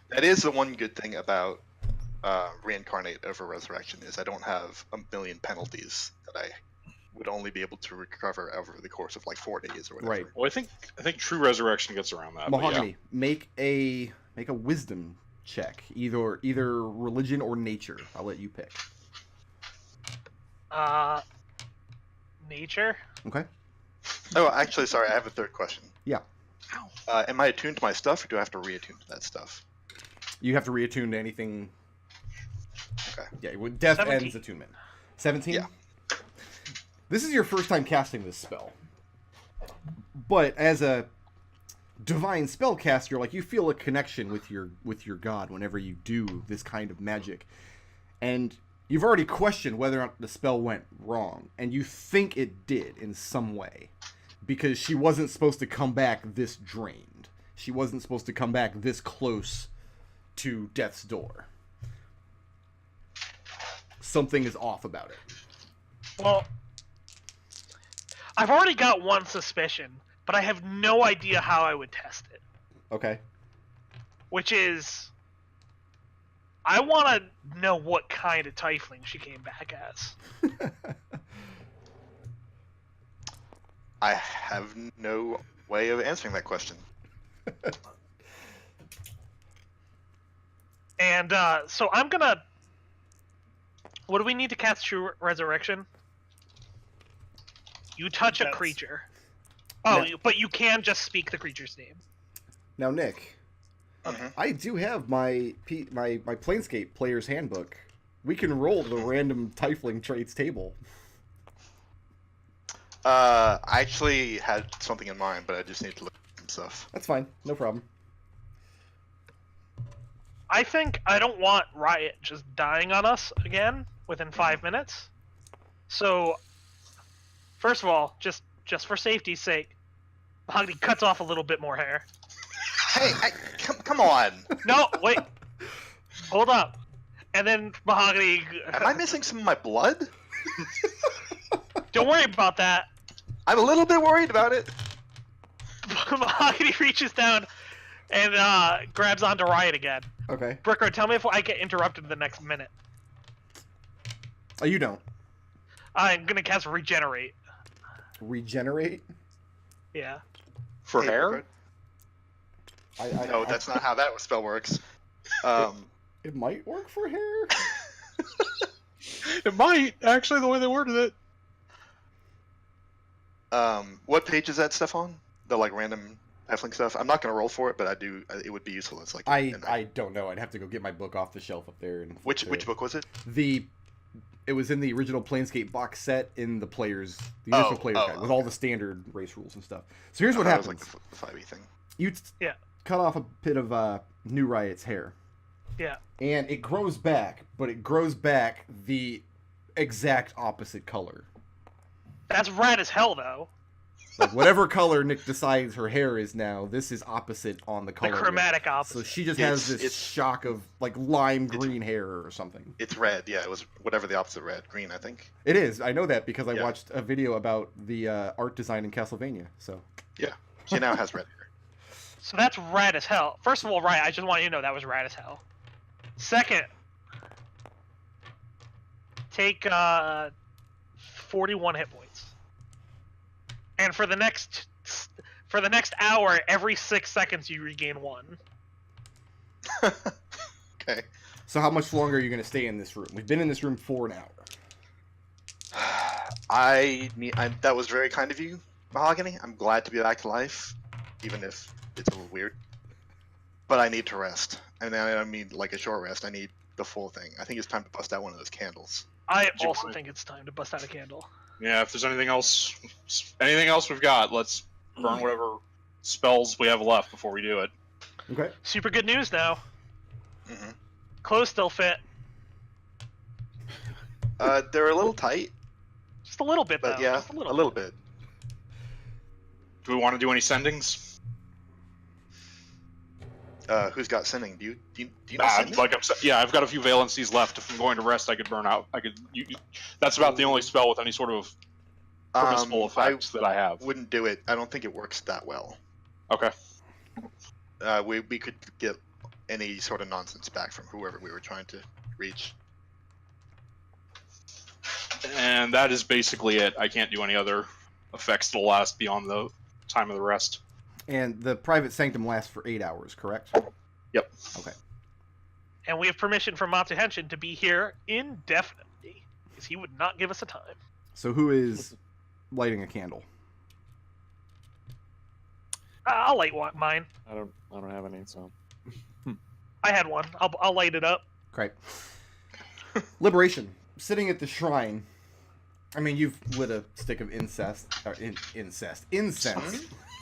That is the one good thing about reincarnate over resurrection, is I don't have a million penalties that I would only be able to recover over the course of like 4 days or whatever. Right. Well, I think true resurrection gets around that. but Mahogany, make a wisdom check, either religion or nature. I'll let you pick. Nature? Okay. Oh, actually, sorry, I have a third question. Yeah. Am I attuned to my stuff, or do I have to reattune to that stuff? You have to reattune to anything. Okay. Yeah, when death 17. ends attunement. 17? Yeah. This is your first time casting this spell. But as a divine spellcaster, like, you feel a connection with your god whenever you do this kind of magic. And you've already questioned whether or not the spell went wrong, and you think it did in some way. Because she wasn't supposed to come back this drained. She wasn't supposed to come back this close to death's door. Something is off about it. Well, I've already got one suspicion, but I have no idea how I would test it. Okay. Which is, I want to know what kind of Tiefling she came back as. I have no way of answering that question. And so I'm gonna. What do we need to cast True Resurrection? You touch a That's- creature. Oh, Yeah. but you can just speak the creature's name. Now, Nick, Mhm. I do have my Planescape player's handbook. We can roll the random Tiefling traits table. I actually had something in mind, but I just need to look at some stuff. That's fine. No problem. I think I don't want Riot just dying on us again within 5 minutes. So, first of all, just for safety's sake, Mahogany cuts off a little bit more hair. Hey, come on! No, wait. Hold up. And then Mahogany... Am I missing some of my blood? Don't worry about that. I'm a little bit worried about it. Mahogany reaches down and grabs onto Riot again. Okay. Bricker, tell me if I get interrupted in the next minute. Oh, you don't. I'm gonna cast Regenerate. Regenerate? Yeah. For Hey, hair? Rick, I No, that's not how that spell works. It might work for hair. It might, actually, the way they worded it. What page is that stuff on? The like random Tiefling stuff. I'm not gonna roll for it, but I do. It would be useful. It's like I don't know. I'd have to go get my book off the shelf up there. And which book was it? It was in the original Planescape box set in the initial player's guide with all the standard race rules and stuff. So here's what That was happens. like the 5e thing. You cut off a bit of New Riot's hair. Yeah. And it grows back, but it grows back the exact opposite color. That's rad as hell, though. Like whatever color Nich decides her hair is now, this is opposite on the color. The chromatic So opposite. she just has this shock of like lime green hair or something. It's red. Yeah, it was whatever the opposite of red. Green, I think. It is. I know that because I Yeah. watched a video about the art design in Castlevania. So Yeah, she now has red hair. So that's rad as hell. First of all, Riot, I just want you to know that was rad as hell. Second, take 41 hit points. And for the next hour, every 6 seconds you regain 1. Okay. So how much longer are you going to stay in this room? We've been in this room for an hour. That was very kind of you, Mahogany. I'm glad to be back to life, even if it's a little weird. But I need to rest. And I don't mean like a short rest. I need the full thing. I think it's time to bust out one of those candles. I also think it's time to bust out a candle. Yeah, if there's anything else we've got, let's burn whatever spells we have left before we do it. Okay. Super good news, though. Hmm Clothes still fit. They're a little tight, Just a little bit, but though. yeah, Just a little bit. Do we want to do any sendings? Who's got sending? Do you know sending? I've got a few valencies left. If I'm going to rest, I could burn out. That's about the only spell with any sort of purposeful effects that I have. Wouldn't do it. I don't think it works that well. Okay. We could get any sort of nonsense back from whoever we were trying to reach. And that is basically it. I can't do any other effects that'll last beyond the time of the rest. And the private sanctum lasts for 8 hours, correct? Yep. Okay. And we have permission from Matsu Henshin to be here indefinitely, because he would not give us a time. So who is lighting a candle? I'll light mine. I don't have any, so. I had one. I'll light it up. Great. Liberation. Sitting at the shrine. I mean, you've lit a stick of incense.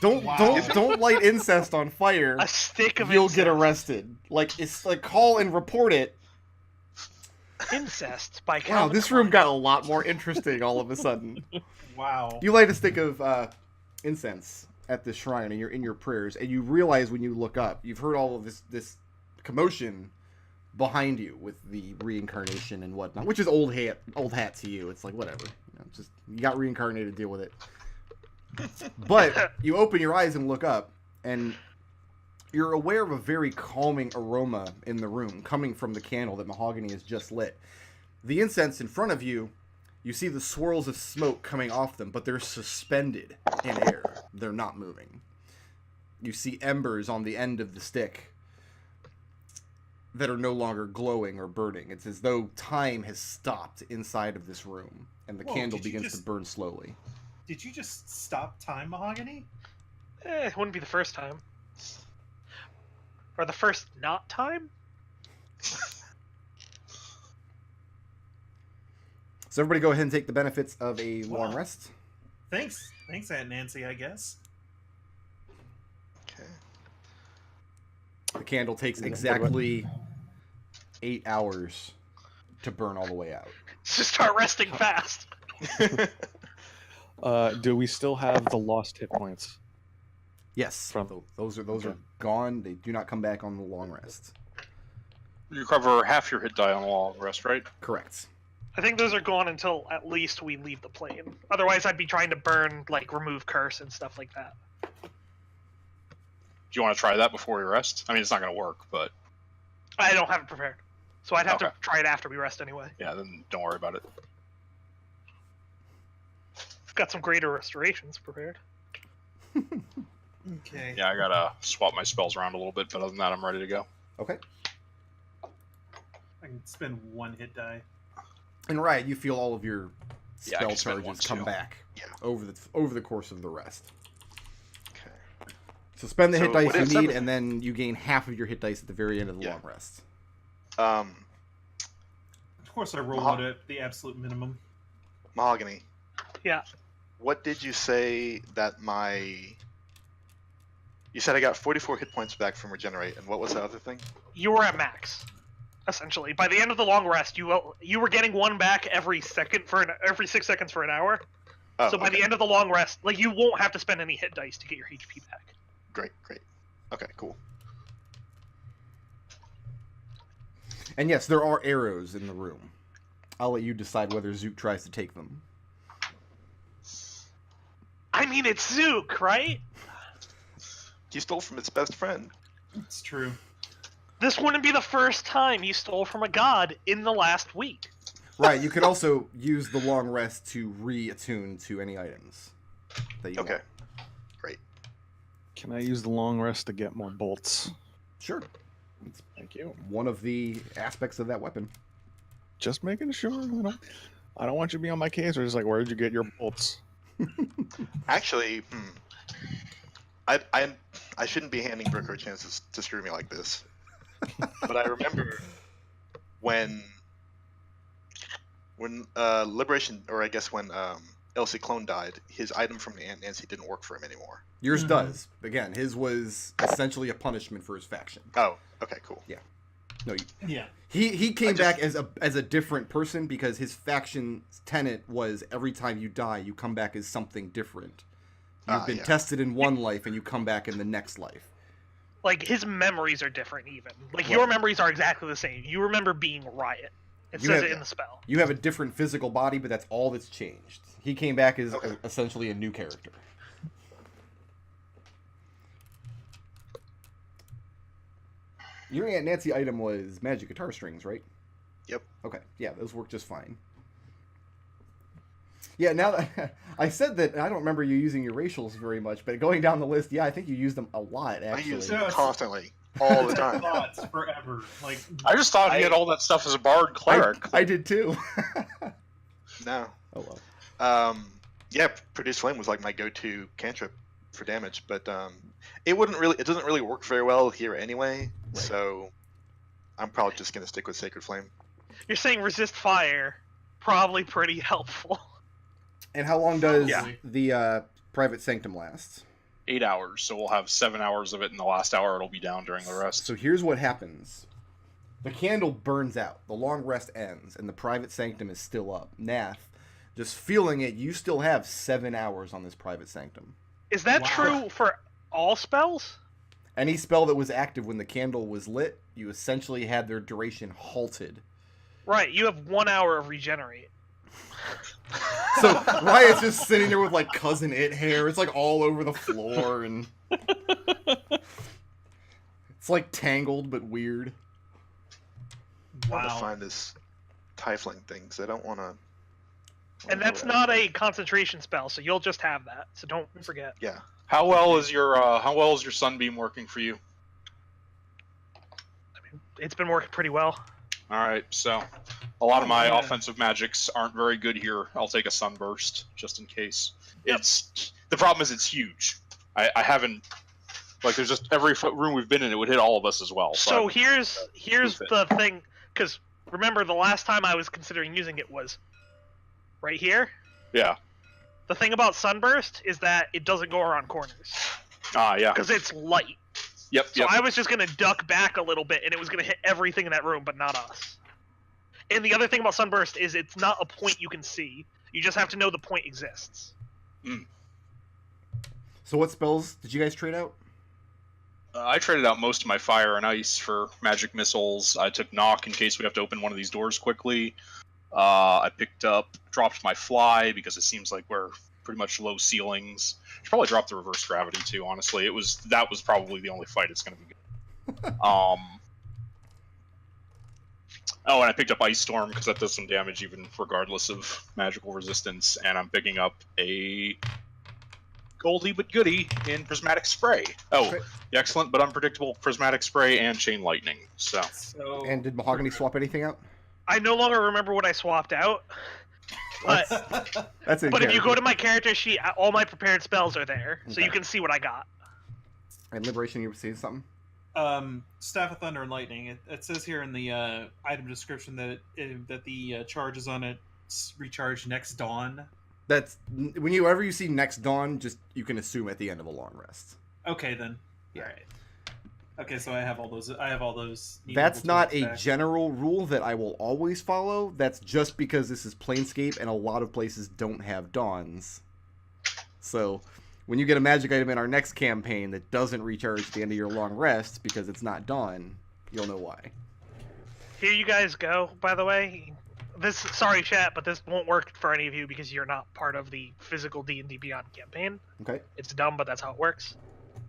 Don't light incest on fire. A stick of You'll incest. get arrested. Like, it's like call and report it. Incest by Wow, Calvin this Klein. room got a lot more interesting all of a sudden. Wow. You light a stick of incense at the shrine, and you're in your prayers, and you realize when you look up, you've heard all of this commotion behind you with the reincarnation and whatnot, which is old hat to you. It's like whatever, just you got reincarnated, deal with it. But you open your eyes and look up, and you're aware of a very calming aroma in the room coming from the candle that Mahogany has just lit. The incense in front of you, you see the swirls of smoke coming off them, but they're suspended in air. They're not moving. You see embers on the end of the stick that are no longer glowing or burning. It's as though time has stopped inside of this room, and the Whoa, candle did you begins to just- burn slowly. Did you just stop time, Mahogany? It wouldn't be the first time. Or the first not time? So everybody go ahead and take the benefits of a long Wow. rest. Thanks, Aunt Nancy, I guess. Okay. The candle takes exactly 8 hours to burn all the way out. Just start resting fast. Do we still have the lost hit points? Yes, From- those are okay. gone. They do not come back on the long rest. You recover half your hit die on the long rest, right? Correct. I think those are gone until at least we leave the plane. Otherwise, I'd be trying to burn, like, remove curse and stuff like that. Do you want to try that before we rest? I mean, it's not going to work, but I don't have it prepared. So I'd have to Okay. try it after we rest anyway. yeah, then don't worry about it. I've got some greater restorations prepared. Okay. Yeah, I gotta swap my spells around a little bit, but other than that, I'm ready to go. Okay. I can spend one hit die. And Riot, you feel all of your Yeah, I spell can spend one charges come too. back Yeah. over the course of the rest. Okay. So spend the So hit dice what you is need, everything? and then you gain half of your hit dice at the very end of the Yeah. long rest. Of course, I rolled Maho- it at the absolute minimum. Mahogany. Yeah. What did you say that my... You said I got 44 hit points back from regenerate, and what was the other thing? You were at max, essentially. By the end of the long rest, you were getting one back every 6 seconds for an hour. Oh, So by the end of the long rest, like you won't have to spend any hit dice to get your HP back. Great. Okay, cool. And yes, there are arrows in the room. I'll let you decide whether Zook tries to take them. I mean, it's Zook, right? He stole from his best friend. It's true. This wouldn't be the first time he stole from a god in the last week. Right, you could also use the long rest to reattune to any items that you Okay. want. Great. Can I use the long rest to get more bolts? Sure. Thank you. One of the aspects of that weapon. Just making sure. I don't want you to be on my case. Or just like, where did you get your bolts? Actually, I shouldn't be handing Brooker chances to screw me like this. But I remember when Liberation, or I guess when Elsie Clone died, his item from Aunt Nancy didn't work for him anymore. Yours does. Again, his was essentially a punishment for his faction. Oh, okay, cool. No, Yeah. he came back as a different person because his faction's tenet was every time you die, you come back as something different. You've been tested in one life, and you come back in the next life. Like, his memories are different, even. Like, Right. your memories are exactly the same. You remember being Riot. It You says have- it in the spell. You have a different physical body, but that's all that's changed. He came back as essentially a new character. Your Aunt Nancy item was magic guitar strings, right? Yep. Okay, yeah, those work just fine. Yeah, now that I said that, I don't remember you using your racials very much, but going down the list, yeah, I think you use them a lot, I actually. use Yeah, it it's- constantly, all the It's time. thoughts forever. Like, I just thought he had all that stuff as a bard cleric. I did too. No. Oh well. Yeah, Produce Flame was like my go-to cantrip for damage, but it doesn't really work very well here anyway. Right. So I'm probably just gonna stick with Sacred Flame. You're saying resist fire. Probably pretty helpful. And how long does Yeah. the private sanctum last? 8 hours, so we'll have 7 hours of it. In the last hour, it'll be down during the rest. So here's what happens. The candle burns out, the long rest ends, and the private sanctum is still up. Nath, just feeling it, you still have 7 hours on this private sanctum. Is that Wow. true for all spells? Any spell that was active when the candle was lit, you essentially had their duration halted. Right, you have 1 hour of regenerate. So Riot's just sitting there with like Cousin It hair. It's like all over the floor, and it's like tangled but weird. I want to wow. find this Tiefling thing, because I don't want to. And that's not a concentration spell, so you'll just have that. So don't forget. Yeah. How well is your sunbeam working for you? It's been working pretty well. All right, so a lot of my Yeah. offensive magics aren't very good here. I'll take a sunburst just in case. Yep. The problem is it's huge. I haven't there's just every room we've been in, it would hit all of us as well. So I'm- here's proof it. the thing, because remember the last time I was considering using it was right here. yeah, The thing about Sunburst is that it doesn't go around corners yeah, because it's light. yep, So yep. I was just gonna duck back a little bit, and it was gonna hit everything in that room, but not us. And the other thing about Sunburst is it's not a point you can see. You just have to know the point exists. So what spells did you guys trade out? I traded out most of my fire and ice for magic missiles. I took knock in case we have to open one of these doors quickly. I dropped my fly because it seems like we're pretty much low ceilings. Should probably drop the reverse gravity too. Honestly, that was probably the only fight it's going to be good. Oh, and I picked up Ice Storm because that does some damage even regardless of magical resistance. And I'm picking up a goldie but goodie in Prismatic Spray. Oh, Okay. the excellent but unpredictable Prismatic Spray and Chain Lightning. So So, And did Mahogany swap anything out? I no longer remember what I swapped out, but That's in but if you go character. to my character sheet, all my prepared spells are there, so Okay. you can see what I got. And Liberation, you were saying something? Staff of Thunder and Lightning. It says here in the item description that the charges on it recharge next dawn. That's whenever you see next dawn, just you can assume at the end of a long rest. Okay then. Yeah. All right. Okay, so I have all those. That's not a back. general rule that I will always follow. That's just because this is Planescape and a lot of places don't have dawns. So when you get a magic item in our next campaign that doesn't recharge at the end of your long rest because it's not done, you'll know why. Here you guys go, by the way. Sorry chat, but this won't work for any of you because you're not part of the physical D&D Beyond campaign. Okay. It's dumb, but that's how it works.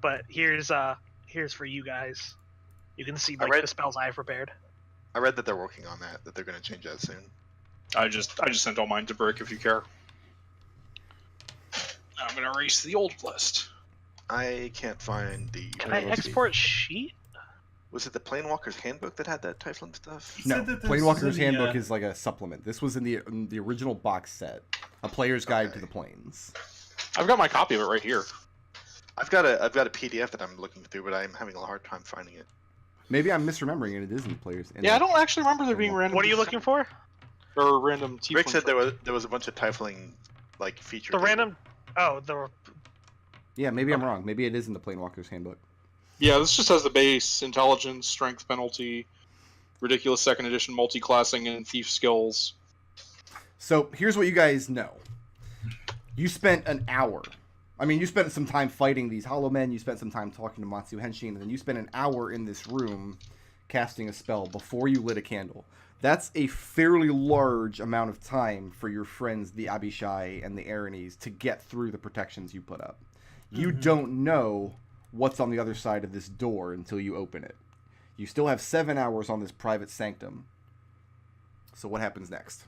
But here's for you guys. You can see like the spells I have prepared. I read that they're working on that they're going to change that soon. I just sent all mine to Brick if you care. I'm gonna erase the old list. I can't find the... Can I export sheet? Was it the Planewalker's Handbook that had that Tiefling stuff? He No, said that this Planeswalker's was in the, Handbook is like a supplement. This was in the original box set, a player's guide to the planes. I've got my copy of it right here. I've got a PDF that I'm looking through, but I'm having a hard time finding it. Maybe I'm misremembering it. It is in the players. Yeah, I don't actually remember there being random. What are you looking for? Or random Tiefling. Rick said there was a bunch of Tiefling like features. The random. Oh, the. Yeah, maybe I'm wrong. Maybe it is in the Planeswalker's Handbook. Yeah, this just has the base, intelligence, strength penalty, ridiculous second edition multi-classing, and thief skills. So here's what you guys know. You spent an hour. I mean, you spent some time fighting these Hollow Men. You spent some time talking to Matsu Henshin, and then you spent an hour in this room casting a spell before you lit a candle. That's a fairly large amount of time for your friends, the Abishai and the Aranes, to get through the protections you put up. You don't know what's on the other side of this door until you open it. You still have 7 hours on this private sanctum. So what happens next?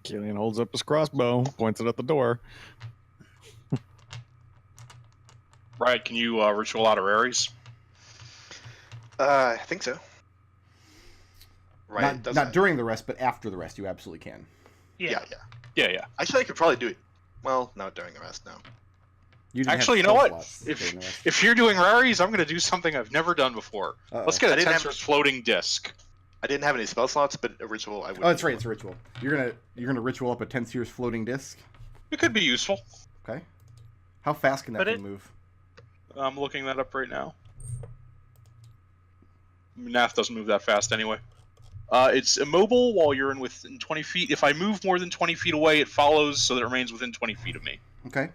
Kelian holds up his crossbow, points it at the door. Riot, can you ritual out Ares? I think so. Right. Not during the rest, but after the rest, you absolutely can. Yeah. Yeah. Actually, I could probably do it. Well, not during the rest, no. You didn't have Actually, you know spell what? slots during the rest. If you're doing rares, I'm going to do something I've never done before. Uh-oh. Let's get I a didn't have- Tensor's floating disc. I didn't have any spell slots, but a ritual I would. Oh, that's right. It's a ritual. You're gonna ritual up a 10 series floating disc. It could be useful. Okay. How fast can that But thing it- move? I'm looking that up right now. Nath doesn't move that fast anyway. It's immobile while you're within 20 feet. If I move more than 20 feet away, it follows so that it remains within 20 feet of me. Okay.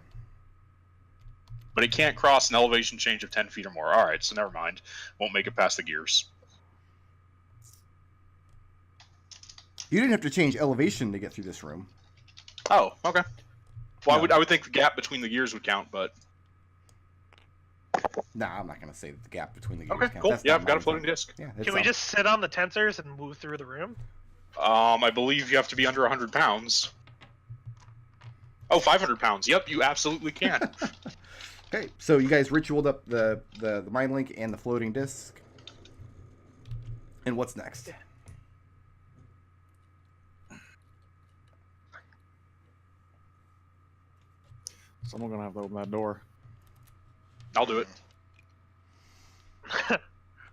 But it can't cross an elevation change of 10 feet or more. Alright, so never mind. Won't make it past the gears. You didn't have to change elevation to get through this room. Oh, okay. Well, No. I would think the gap between the gears would count, but... Nah, I'm not gonna say that the gap between the gears Okay, counts. cool. That's Yeah, not I've got a my floating intent. disc. Yeah. it's Can we not- just sit on the tensors and move through the room? I believe you have to be under 100 pounds. Oh, 500 pounds. Yep, you absolutely can. Okay, so you guys ritualed up the mind link and the floating disc. And what's next? Yeah. Someone's gonna have to open that door. I'll do it.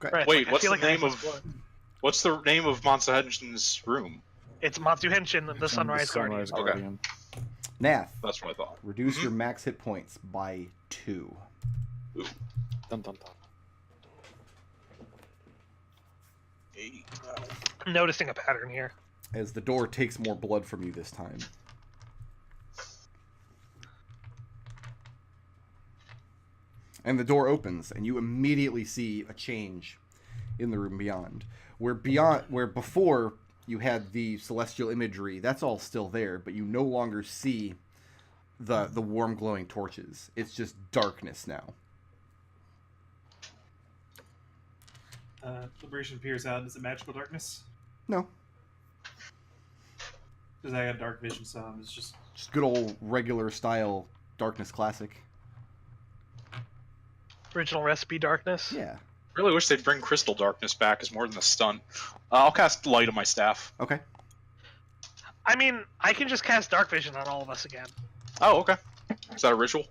Okay. Right, Wait, like, I what's feel the like I name was of... born. What's the name of Monsa Henshin's room? It's Matsu Henshin, the It's Sunrise Guardian. Sunrise Okay. Guardian. Nath, That's what I thought. reduce your max hit points by 2. Dun, dun, dun. I'm noticing a pattern here. As the door takes more blood from you this time. And the door opens, and you immediately see a change in the room beyond. Where before you had the celestial imagery, that's all still there, but you no longer see the warm glowing torches. It's just darkness now. Liberation peers out. Is it magical darkness? No, Because I got dark vision, so it's just just good old regular style darkness classic. Original recipe darkness. Yeah. Really wish they'd bring Crystal Darkness back as more than a stunt. I'll cast Light on my staff. Okay. I mean, I can just cast dark vision on all of us again. Oh, okay. Is that a ritual?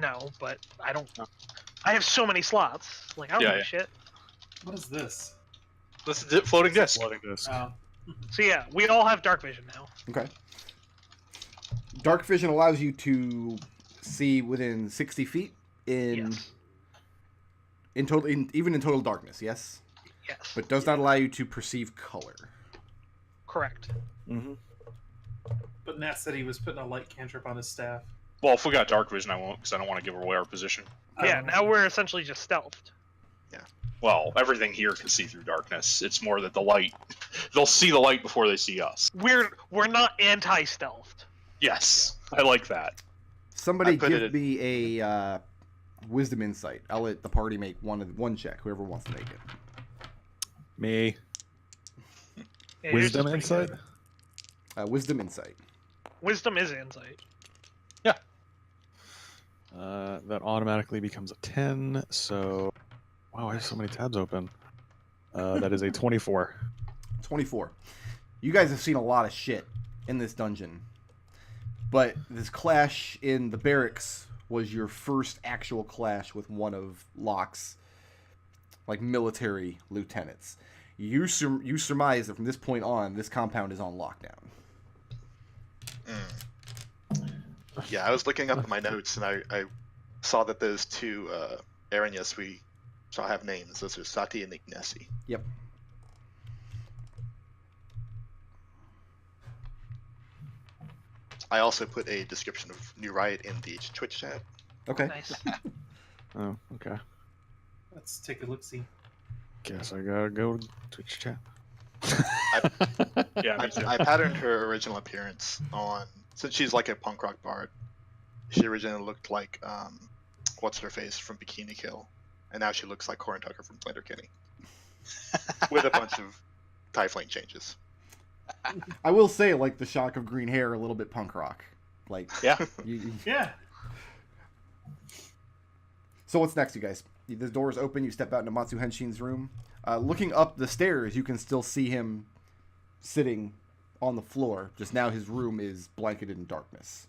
No, but I don't. Oh. I have so many slots. Like I don't Yeah, give a yeah. shit. what is this? This is it, floating disc. Floating disc. Oh, So yeah, we all have dark vision now. Okay. Dark vision allows you to see within 60 feet in Yes. even in total darkness, yes, Yes. but does not allow you to perceive color. Correct. Mm-hmm. But Nath said he was putting a light cantrip on his staff. Well, if we got dark vision, I won't, because I don't want to give away our position. Yeah, now we're essentially just stealthed. Well, everything here can see through darkness. It's more that the light, they'll see the light before they see us. We're not anti-stealthed. Yes, I like that. Somebody I put give it- me a wisdom insight. I'll let the party make one check. Whoever wants to make it. Me. Yeah, yours is Wisdom pretty insight? good. Wisdom insight. Wisdom is insight. That automatically becomes a 10, so... Wow, I have so many tabs open. That is a 24. 24. You guys have seen a lot of shit in this dungeon. But this clash in the barracks was your first actual clash with one of Locke's military lieutenants. You surmise that from this point on, this compound is on lockdown. Yeah, I was looking up at my notes and I saw that those two Aranyas we shall have names. Those are Sati and Genasi. Yep. I also put a description of New Riot in the Twitch chat. Okay. Nice. Oh, okay. Let's take a look-see. Guess I gotta go to Twitch chat. Yeah, me too. I patterned her original appearance on, since she's like a punk rock bard, she originally looked like, what's her face from Bikini Kill, and now she looks like Corin Tucker from Slander Kenny. With a bunch of Tiefling changes. I will say, the shock of green hair, a little bit punk rock. Yeah. Yeah. So what's next, you guys? The door is open. You step out into Matsu Henshin's room. Looking up the stairs, you can still see him sitting on the floor. Just now his room is blanketed in darkness.